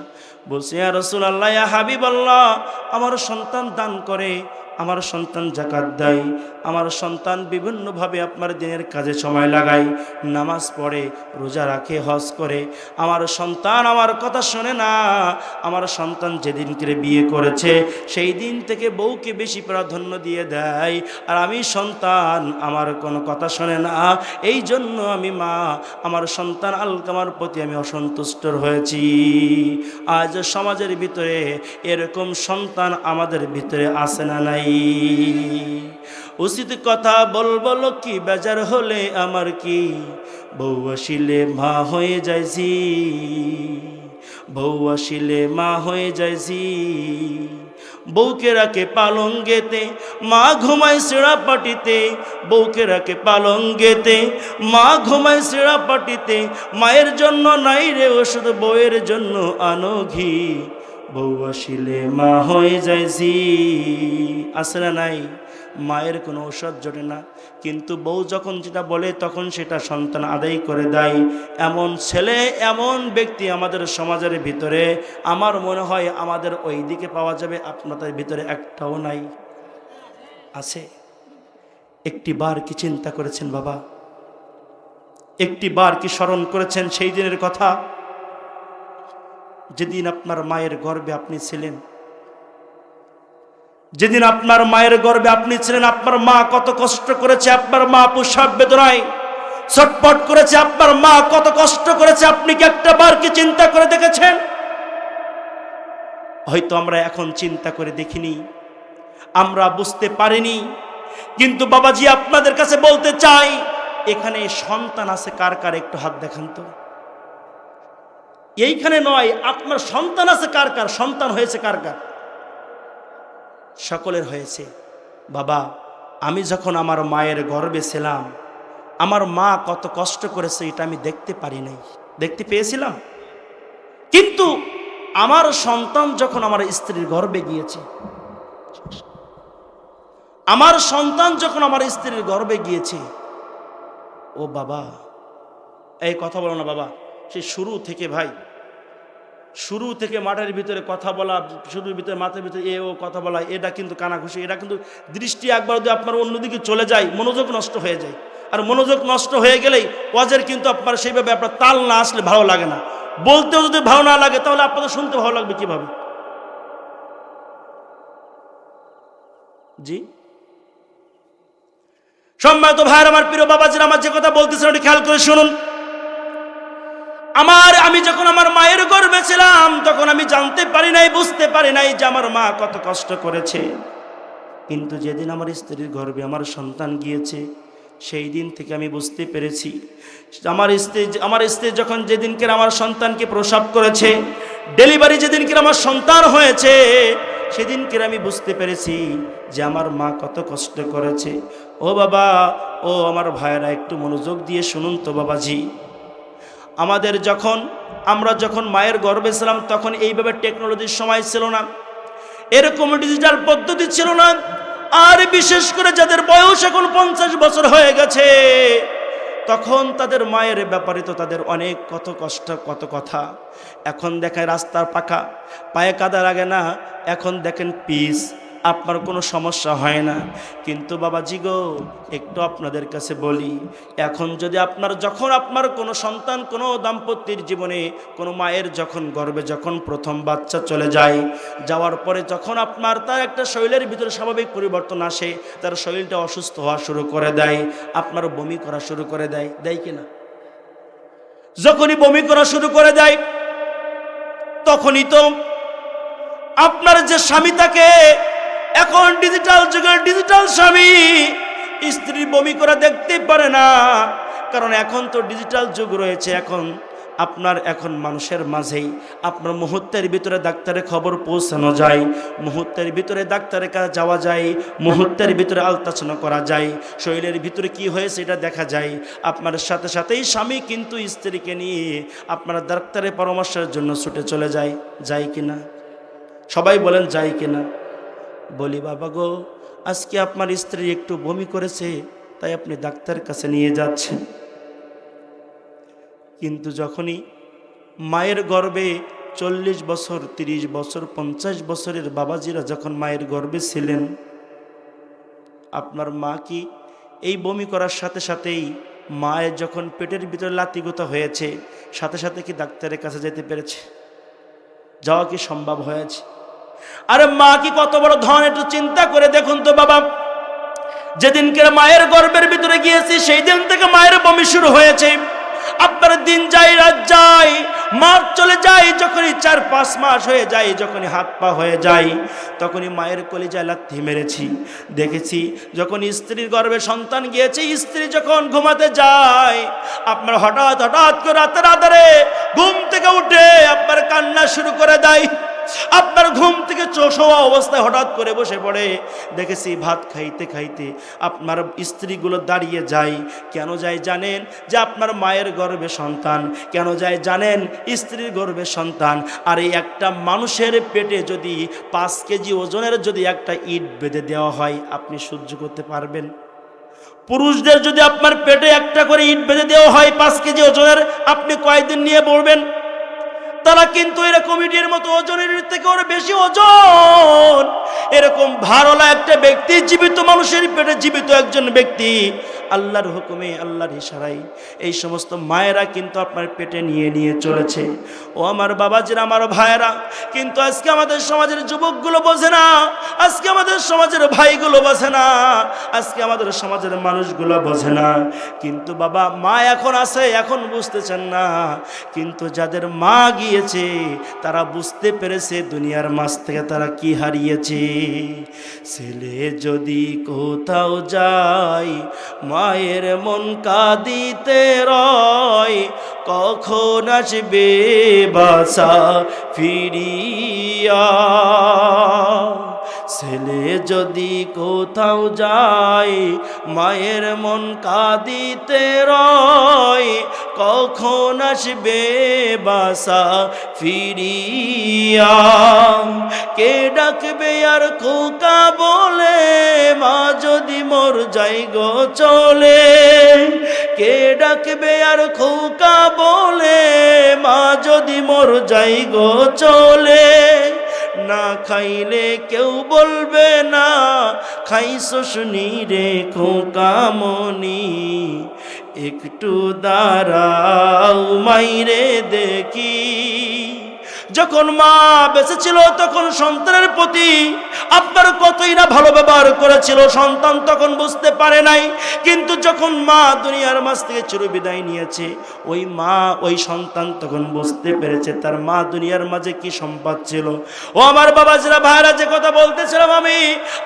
বলছে, ইয়া রাসূলুল্লাহ, ইয়া হাবিবাল্লাহ, আমার সন্তান দান করে, আমার সন্তান যাকাত দেয়, আমার সন্তান বিভিন্নভাবে আপনার দিনের কাজে সময় লাগায়, নামাজ পড়ে, রোজা রাখে, হজ করে। আমার সন্তান আমার কথা শোনে না। আমার সন্তান যেদিনকে বিয়ে করেছে সেই দিন থেকে বউকে বেশি প্রাধান্য দিয়ে দেয়, আর আমি সন্তান আমার কোনো কথা শোনে না। এই জন্য আমি মা, আমার সন্তান আলকামার প্রতি আমি অসন্তুষ্ট হয়েছি। আজ সমাজের ভিতরে এরকম সন্তান আমাদের ভিতরে আছে না নাই? উচিত কথা বলবো কি, বেজার হলে আমার কি, বউ আসিলে মা হয়ে যাইছি, বউ আসিলে মা হয়ে যাইছি। বউকে রাখে পালঙ্গেতে, মা ঘুমায় সেরা পাটিতে, বউকে রাখে পালঙ্গেতে, মা ঘুমায় সেরা পাটিতে। মায়ের জন্য নাই রে ওষুধ, বউয়ের জন্য আনো ঘি, বউ আসিলে মা হয়ে যাইছি। আছে না নাই? মায়ের কোনো ঔষধ জোটে না, কিন্তু বউ যখন যেটা বলে তখন সেটা সন্তান আদায় করে দেয়। এমন ছেলে, এমন ব্যক্তি আমাদের সমাজের ভিতরে আমার মনে হয় আমাদের ওই দিকে পাওয়া যাবে, আপনাদের ভিতরে একটাও নাই। আছে? একটি বার কি চিন্তা করেছেন বাবা? একটি বার কি স্মরণ করেছেন সেই দিনের কথা, যেদিন আপনার মায়ের গর্ভে আপনি ছিলেন? যেদিন আপনার মায়ের গর্ভে আপনি ছিলেন, আপনার মা কত কষ্ট করেছে, আপনার মা প্রসব বেদনায় ছটফট করেছে, আপনার মা কত কষ্ট করেছে, আপনি কি একটা বার কি চিন্তা করে দেখেছেন? হয়তো আমরা এখন চিন্তা করে দেখিনি, আমরা বুঝতে পারিনি। কিন্তু বাবাজি, আপনাদের কাছে বলতে চাই, এখানে সন্তান আছে কার কার? একটু হাত দেখান তো। এইখানে নয়, আপনার সন্তান আছে কার কার? সন্তান হয়েছে কার কার? সকলের হয়েছে। বাবা, আমি যখন আমার মায়ের গর্ভে ছিলাম, আমার মা কত কষ্ট করেছে এটা আমি দেখতে পারি নাই। দেখতে পেয়েছিলাম, কিন্তু আমার সন্তান যখন আমার স্ত্রীর গর্ভে গিয়েছে, আমার সন্তান যখন আমার স্ত্রীর গর্ভে গিয়েছে, ও বাবা, এই কথা বলো না বাবা, সেই শুরু থেকে ভাই, শুরু থেকে মাঠের ভিতরে কথা বলা, শুরুর ভিতরে মাঠের ভিতরে এ ও কথা বলা, এটা কিন্তু কানাঘুষি, এটা কিন্তু দৃষ্টি একবার যদি আপনার অন্যদিকে চলে যায়, মনোযোগ নষ্ট হয়ে যায়। আর মনোযোগ নষ্ট হয়ে গেলেই ওয়াজের কিন্তু আপনার সেইভাবে আপনার তাল না আসলে ভালো লাগে না। বলতেও যদি ভালো না লাগে তাহলে আপনাদের শুনতে ভালো লাগবে কিভাবে? জি সম্মানিত ভাইয়ের, আমার প্রিয় বাবাজির, আমার যে কথা বলতেছেন ওটা খেয়াল করে শুনুন। আমি যখন আমার মায়ের গর্ভে ছিলাম তখন আমি জানতে পারি নাই, বুঝতে পারি নাই যে আমার মা কত কষ্ট করেছে। কিন্তু যেদিন আমার স্ত্রীর গর্ভে আমার সন্তান গিয়েছে, সেই দিন থেকে আমি বুঝতে পেরেছি, আমার স্ত্রী যখন যেদিনকে আমার সন্তানকে প্রসব করেছে, ডেলিভারি যেদিনকে আমার সন্তান হয়েছে, সেদিনকে আমি বুঝতে পেরেছি যে আমার মা কত কষ্ট করেছে। ও বাবা, ও আমার ভাইয়েরা, একটু মনোযোগ দিয়ে শুনুন তো বাবাজি। আমরা যখন মায়ের গর্ভে ছিলাম তখন এইভাবে টেকনোলজির সময় ছিল না, এরকম ডিজিটাল পদ্ধতি ছিল না। আর বিশেষ করে যাদের বয়স এখন 50 বছর হয়ে গেছে, তখন তাদের মায়ের ব্যাপারে তো তাদের অনেক কত কষ্ট, কত কথা। এখন দেখেন রাস্তার পাকা, পায়ে কাদা লাগে না, এখন দেখেন পিচ, আপনার কোনো সমস্যা হয় না। কিন্তু বাবাজি গো, একটু আপনাদের কাছে বলি, এখন যদি যখন আপনার কোনো সন্তান, কোনো দাম্পত্যের জীবনে কোনো মায়ের যখন গর্ভে যখন প্রথম বাচ্চা চলে যায়, যাওয়ার পরে যখন তার একটা শরীরের ভিতরে স্বাভাবিক পরিবর্তন আসে, তার শরীরটা অসুস্থ হওয়া শুরু করে দেয়, আপনার বমি করা শুরু করে দেয় কিনা? যখনই বমি করা শুরু করে দেয়, তখনই তো আপনার যে স্বামী থাকে, এখন ডিজিটাল যুগের ডিজিটাল স্বামী স্ত্রী বমি করে দেখতে পারে না, কারণ এখন তো ডিজিটাল যুগ রয়েছে। এখন মানুষের মাঝেই আপনার মুহূর্তের ভিতরে ডাক্তারের খবর পৌঁছানো যায়, মুহূর্তের ভিতরে ডাক্তারের কাছে যাওয়া যায়, মুহূর্তের ভিতরে আলট্রাসাউন্ড করা যায়, শরীরের ভিতরে কি হয়েছে এটা দেখা যায়। আপনার সাথে সাথেই স্বামী কিন্তু স্ত্রীকে নিয়ে আপনার ডাক্তারের পরামর্শের জন্য ছুটে চলে যায় কিনা? সবাই বলেন যায় কিনা? বলি বাবা গো, আজকে আপনার স্ত্রী একটু বমি করেছে, তাই আপনি ডাক্তারের কাছে নিয়ে যাচ্ছেন। কিন্তু যখনই মায়ের গর্ভে 40 বছর, 30 বছর, 50 বছরের বাবাজিরা যখন মায়ের গর্ভে ছিলেন, আপনার মা কি এই বমি করার সাথে সাথেই মায়ের যখন পেটের ভিতরে লাতিগোতা হয়েছে, সাথে সাথে কি ডাক্তারের কাছে যেতে পেরেছে? যাওয়া কি সম্ভব হয়েছে? আরে মা কি কত বড় ধন, একটু চিন্তা করে দেখুন তো বাবা। যেদিনকে মায়ের গর্ভের ভিতরে গিয়েছি সেই দিন থেকে মায়ের বমি শুরু হয়েছে। আপনার দিন যায়, রাত যায়, মাস চলে যায়, যখনই 4-5 মাস হয়ে যায়, যখনই হাত পা হয়ে যায়, তখনই মায়ের কলিজায় লাথি মেরেছি। দেখেছি যখন স্ত্রীর গর্ভে সন্তান গিয়েছে, স্ত্রী যখন ঘুমাতে যায়, আপনার হঠাৎ হঠাৎ করে রাতের আধারে ঘুম থেকে উঠে আপনার কান্না শুরু করে দেয়। আপনার ঘুম থেকে শোয়া অবস্থায় হঠাৎ করে বসে পড়ে। দেখেছি ভাত খাইতে খাইতে আপনার স্ত্রীগুলো দাঁড়িয়ে যায়। কেন যায় জানেন? যে আপনার মায়ের গর্ভে সন্তান। কেন যায় জানেন? স্ত্রীর গর্ভে সন্তান। আর এই একটা মানুষের পেটে যদি 5 কেজি ওজনের যদি একটা ইট বেঁধে দেওয়া হয়, আপনি সহ্য করতে পারবেন? পুরুষদের যদি আপনার পেটে একটা করে ইট বেঁধে দেওয়া হয় 5 কেজি ওজনের, আপনি কয়দিন নিয়ে পড়বেন? তারা কিন্তু এরকম ইটের মতো ওজনের থেকে ওর বেশি ওজন। এরকম ভারলা একটা ব্যক্তি, জীবিত মানুষের পেটে জীবিত একজন ব্যক্তি, আল্লাহর হুকুমে, আল্লাহর ইশারায় এই সমস্ত মায়েরা কিন্তু আপনার পেটে নিয়ে নিয়ে চলেছে। ও আমার বাবাজিরা, আমার ভাইয়েরা, কিন্তু আজকে আমাদের সমাজের যুবকগুলো বোঝে না, আজকে আমাদের সমাজের ভাইগুলো বোঝে না, আজকে আমাদের সমাজের মানুষগুলো বোঝে না। কিন্তু বাবা মা এখন আছে, এখন বুঝতেছেন না। কিন্তু যাদের মা গিয়েছে তারা বুঝতে পেরেছে দুনিয়ার মাঝ থেকে তারা কি হারিয়েছে। ছেলে যদি কোথাও যায়, মায়ের মন কাঁদিতে রয়, কখন আসবে বাসা ফিরিয়া। ছেলে যদি কোথাও যায়, মায়ের মন কাঁদিতে রয়, কখন আসবে বাসা ফিরিয়া। কে ডাকবে আর খোকা বলে, মা যদি মোর যাই গো চলে। কে ডাকবে আর খোকা বলে, মা যদি মোর যাই গো চলে। না খাইলে কেউ বলবে না, খাইছো শুনি রে খোকা মনি। একটু দাঁড়াও মাইরে দেখি। যখন মা বেঁচে ছিল তখন সন্তানের প্রতি আপনার কতই না ভালো ব্যবহার করেছিল, সন্তান তখন বুঝতে পারে নাই। কিন্তু যখন মা দুনিয়ার মাঝ থেকে চিরবিদায় নিয়েছে, ওই মা, ওই সন্তান তখন বুঝতে পেরেছে তার মা দুনিয়ার মাঝে কি সম্পদ ছিল। ও আমার বাবাজিরা, ভাইরা, যে কথা বলতেছিলাম আমি,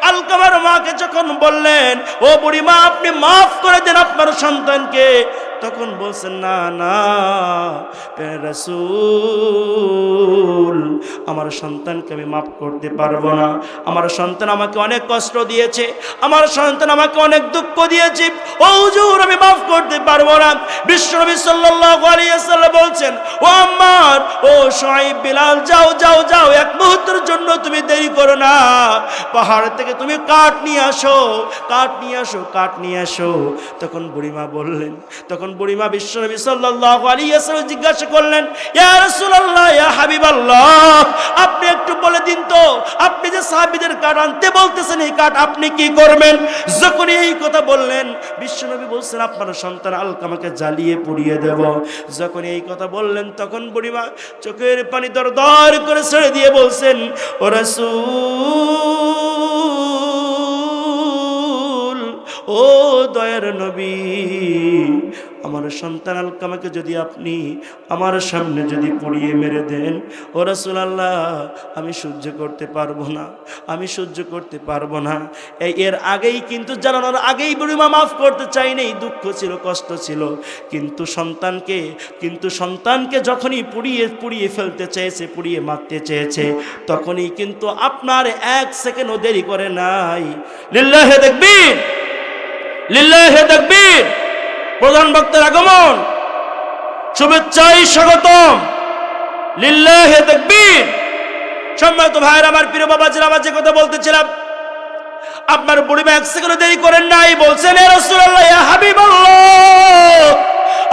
আলকামার মাকে যখন বললেন, ও বুড়ি মা, আপনি মাফ করে দেন আপনার সন্তানকে, তখন বলছেন, না না রাসূল, আমার সন্তানকে আমি মাফ করতে পারবো না। আমার সন্তান আমাকে অনেক কষ্ট দিয়েছে, আমার সন্তান আমাকে অনেক দুঃখ দিয়েছে, ও হুজুর আমি মাফ করতে পারবো না। বিশ্বনবী সাল্লাল্লাহু আলাইহি ওয়াসাল্লাম বলছেন, ও আম্মার, ও শুআইব, বিলাল, যাও যাও যাও, এক মুহূর্তের জন্য তুমি দেরি করো না, পাহাড় থেকে তুমি কাঠ নিয়ে আসো, কাঠ নিয়ে আসো, কাঠ নিয়ে আসো। তখন বুড়িমা বললেন, তখন বুড়িমা বিশ্বনবী সাল্লাল্লাহু আলাইহি ওয়াসাল্লাম জিজ্ঞাসা করলেন, ইয়া রাসূলুল্লাহ, ইয়া হাবিবাল্লাহ, আপনি একটু বলে দিন তো, আপনি যে সাহাবীদের কাঠ আনতে বলতেছেন, এই কাঠ আপনি কি করবেন? যখন এই কথা বললেন, বিশ্বনবী বলছেন, আপনার সন্তান আলকামাকে জ্বালিয়ে পুড়িয়ে দেব। যখন এই কথা বললেন, তখন বুড়িমা চোখের পানি দরদর করে ছেড়ে দিয়ে বলছেন, ও রাসূল, ও দয়ার নবী, আমার সন্তান আলকামাকে যদি আপনি আমার সামনে যদি পুড়িয়ে মেরে দেন, ও রাসূলুল্লাহ, আমি সহ্য করতে পারবো না, আমি সহ্য করতে পারবো না। এর আগেই কিন্তু জানানোর আগেই বুড়িমা মাফ করতে চাইনি, দুঃখ ছিল, কষ্ট ছিল। কিন্তু সন্তানকে যখনই পুড়িয়ে ফেলতে চেয়েছে, পুড়িয়ে মারতে চেয়েছে, তখনই কিন্তু আপনার 1 সেকেন্ডও দেরি করে নাই। লিল্লাহি তাকবীর, লিল্লাহি তাকবীর। প্রধান বক্তার আগমন, শুভেচ্ছায় স্বাগতম, লিল্লাহি তাকবীর। সম্মানিত ভাইরা, আমার প্রিয় বাবাজিরা, আমার যে কথা বলতেছিলাম, আপনার বুড়িমা 1 সেকেন্ড দেরি করেন নাই, বলছেন, ইয়া রাসূলুল্লাহ, ইয়া হাবিবাল্লাহ,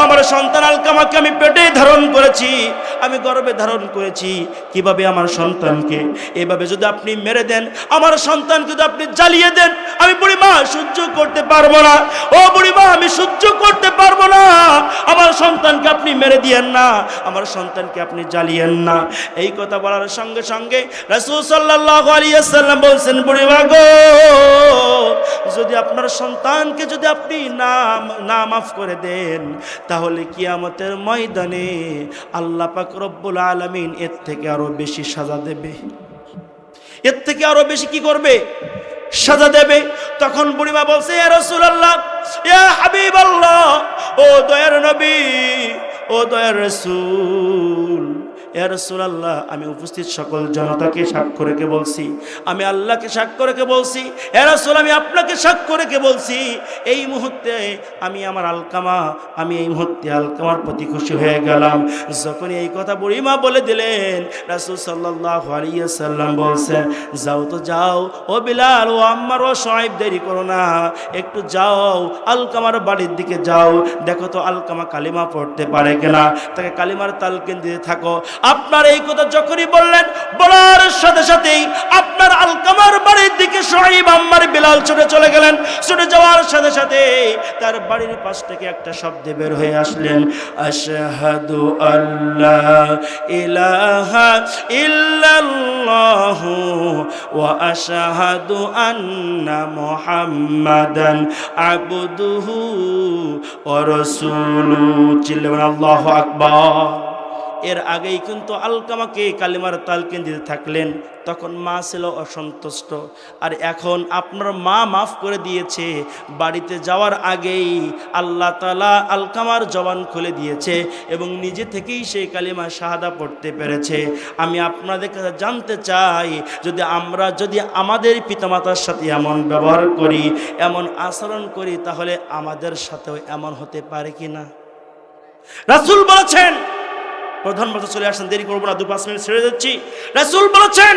আমার সন্তান আলকামাকে আমি পেটে ধারণ করেছি, আমি গর্ভে ধারণ করেছি, কিভাবে আমার সন্তানকে এভাবে যদি আপনি মেরে দেন, আমার সন্তানকে যদি আপনি জ্বালিয়ে দেন, আমি বুড়িমা সহ্য করতে পারবো না। ও বুড়িমা, আমি সহ্য করতে পারবো না। আমার সন্তানকে আপনি মেরে দিয়েন না, আমার সন্তানকে আপনি জ্বালিয়েন না। এই কথা বলার সঙ্গে সঙ্গে রাসূল সাল্লাল্লাহু আলাইহি ওয়াসাল্লাম বলছেন, বুড়িমা গো, যদি আপনার সন্তানকে যদি আপনি না মাফ করে দেন, তাহলে কিয়ামতের ময়দানে আল্লাহ পাক রব্বুল আলামিন এর থেকে আরো বেশি সাজা দেবে। এর থেকে আরো বেশি কি করবে? সাজা দেবে। তখন বুড়িমা বলছে, ইয়া রাসূলুল্লাহ, ইয়া হাবিবাল্লাহ, ও দয়ার নবী, ও দয়ার রাসূল, ইয়া রাসূলুল্লাহ, আমি উপস্থিত সকল জনতাকে সাক্ষ্য রেখে বলছি, আমি আল্লাহকে সাক্ষ্য রেখে বলছি, ইয়া রাসূল, আমি আপনাকে সাক্ষ্য রেখে বলছি, এই মুহূর্তে আমি এই মুহূর্তে আলকামার প্রতি খুশি হয়ে গেলাম। যখন এই কথা বুড়িমা বলে দিলেন, রাসূল সাল্লাল্লাহু আলাইহি ওয়াসাল্লাম বলছেন, যাও তো যাও, ও বিলাল, ও আম্মার, ও শুআইব, দেরি করো না, একটু যাও আলকামার বাড়ির দিকে যাও, দেখো তো আলকামা কালিমা পড়তে পারে কিনা, তাকে কালিমার তালকিন দিতে থাকো। আপনার এই কথা যখনই বললেন, বলার সাথে সাথেই আপনার আলকামার বাড়ির দিকে শুআইব, আম্মার, বিলাল ছুটে চলে গেলেন। ছুটে যাওয়ার সাথে সাথে তার বাড়ির পাশ থেকে একটা শব্দ বের হয়ে আসলেন, আশহাদু আল্লা ইলাহা ইল্লাল্লাহু ওয়া আশহাদু আন্না মুহাম্মাদান আবদুহু ওয়া রাসূলুহু। চিল্লাবেন আল্লাহু আকবার। এর আগেই কিন্তু আলকামাকে কালিমার তালকিন দিতে থাকলেন, তখন মা ছিল অসন্তুষ্ট। আর এখন আপনার মা মাফ করে দিয়েছে, বাড়িতে যাওয়ার আগেই আল্লাহ তাআলা আলকামার জবান খুলে দিয়েছে এবং নিজে থেকেই সেই কালিমা শাহাদা পড়তে পেরেছে। আমি আপনাদের কাছে জানতে চাই, যদি আমাদের পিতামাতার সাথে এমন ব্যবহার করি, এমন আচরণ করি, তাহলে আমাদের সাথেও এমন হতে পারে কিনা? রাসূল বলেছেন, প্রধানমন্ত্রী চলে আসছেন, দেরি করবো না, 2-5 মিনিট ছেড়ে যাচ্ছি। রাসূল বলেছেন,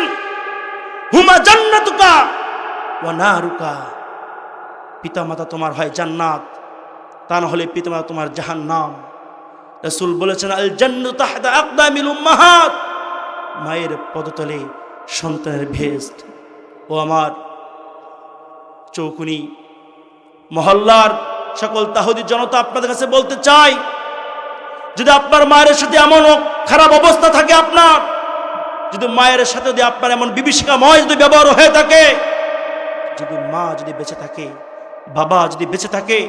হুমা জান্নাতুকা ওয়া নারুকা, পিতামাতা তোমার হয় জান্নাত, তা না হলে পিতামাতা তোমার জাহান্নাম। রাসূল বলেছেন, আল জান্নাতু তাহতা আকদামিল উম্মাহাত, মায়ের পদতলে সন্তানের ভেস্ট। ও আমার চৌকুনি মহল্লার সকল তাহুদি জনতা, আপনাদের কাছে বলতে চাই, যদি আপনার মায়ের সাথে এমন খারাপ অবস্থা থাকে, আপনার যদি মায়ের সাথে যদি আপনার এমন বিভীষিকাময় যদি ব্যবহার হয়ে থাকে, যদি মা যদি বেঁচে থাকে, বাবা যদি বেঁচে থাকে,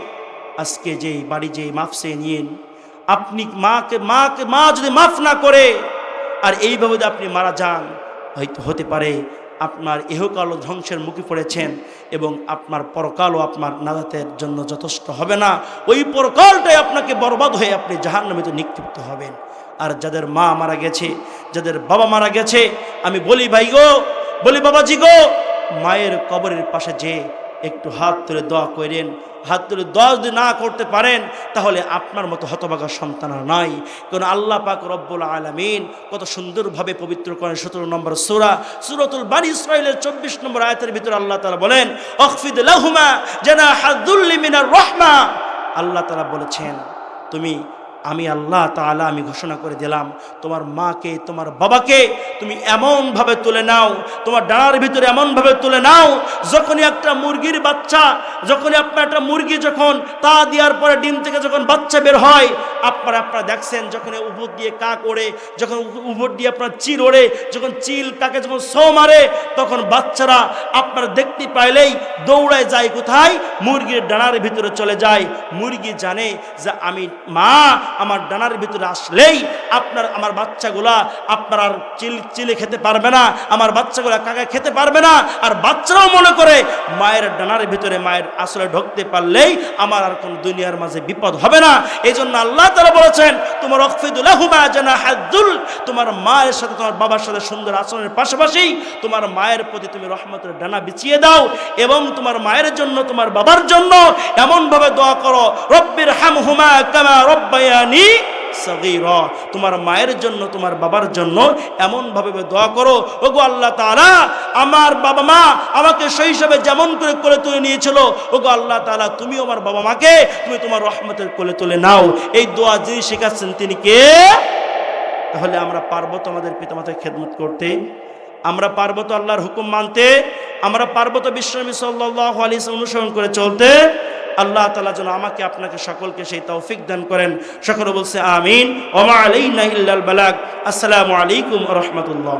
আজকে যে বাড়ি যে মাফ সে নিয়েন, আপনি মা যদি মাফ না করে আর এইভাবে যদি আপনি মারা যান, হয়তো হতে পারে আপনার ইহকালও ধ্বংসের মুখে পড়েছেন এবং আপনার পরকালও আপনার নাজাতের জন্য যথেষ্ট হবে না। ওই পরকালটাই আপনাকে বরবাদ হয়ে আপনি জাহান্নামে নিক্ষিপ্ত হবেন। আর যাদের মা মারা গেছে, যাদের বাবা মারা গেছে, আমি বলি ভাই গো, বলি বাবাজি গো, মায়ের কবরের পাশে যে একটু হাত তুলে দোয়া করেন। হাত তুলে দোয়া যদি না করতে পারেন, তাহলে আপনার মতো হতভাগা সন্তান আর নাই। কারণ আল্লাহ পাক রব্বুল আলামিন কত সুন্দরভাবে পবিত্র করেন। 17 নম্বর সূরাতুল বানি ইসরাঈলের 24 নম্বর আয়াতের ভিতরে আল্লাহ তাআলা বলেন, আখফিদ লাহুমা জানাহাদ যুল্লি মিনার রাহমা। আল্লাহ তাআলা বলেছেন, আমি আল্লাহ তাআলা আমি ঘোষণা করে দিলাম, তোমার মাকে, তোমার বাবাকে তুমি এমনভাবে তুলে নাও, তোমার ডানার ভিতরে এমনভাবে তুলে নাও, যখনই একটা মুরগির বাচ্চা, যখনই আপনার একটা মুরগি যখন তা দেওয়ার পরে ডিম থেকে যখন বাচ্চা বের হয়, আপনারা দেখছেন যখন উপর দিয়ে কাক ওড়ে, যখন উপর দিয়ে আপনার চিল ওড়ে, যখন চিল কাকে যখন সৌ মারে, তখন বাচ্চারা আপনারা দেখতে পাইলেই দৌড়ায় যায় কোথায়? মুরগির ডানার ভিতরে চলে যায়। মুরগি জানে যে আমি মা আমার ডানার ভিতরে আসলেই আমার বাচ্চাগুলা আপনার আর চিলে খেতে পারবে না, আমার বাচ্চাগুলা কাকা খেতে পারবে না। আর বাচ্চারাও মনে করে মায়ের ডানার ভিতরে, মায়ের আসলে ঢুকতে পারলেই আমার আর কোন দুনিয়ার মাঝে বিপদ হবে না। এই জন্য আল্লাহ তাআলা বলেছেন, তোমার আখফিদু লাহুমা জানাহাদ যুল, তোমার মায়ের সাথে তোমার বাবার সাথে সুন্দর আচরণের পাশাপাশি তোমার মায়ের প্রতি তুমি রহমতের ডানা বিছিয়ে দাও এবং তোমার মায়ের জন্য, তোমার বাবার জন্য এমনভাবে দোয়া করো, রব্বির হামহুমা কামা রব্বায়ানি সগীরা, তোমার মায়ের জন্য তোমার বাবার জন্য এমন ভাবে দোয়া করো, ওগো আল্লাহ তাআলা আমার বাবা মা আমাকে শৈশবে যেমন করে কোলে তুলে নিয়েছিল, ওগো আল্লাহ তাআলা তুমি আমার বাবা মাকে তুমি তোমার রহমতের কোলে তুলে নাও। এই দোয়া যিনি শেখাচ্ছেন তিনি কে? তাহলে আমরা পারবো তো আমাদের পিতামাতার খেদমত করতে? আমরা পারবো তো আল্লাহর হুকুম মানতে? আমরা পারবো তো বিশ্বনবী সাল্লাল্লাহু আলাইহি ওয়াসাল্লাম অনুসরণ করে চলতে? আল্লাহ তাআলা যেন আমাকে আপনাকে সকলকে সেই তৌফিক দান করেন। সকলে বলছে আমিন। ওয়া মা আলাইনা ইল্লাল বালাগ। আসসালামু আলাইকুম ওয়া রাহমাতুল্লাহ।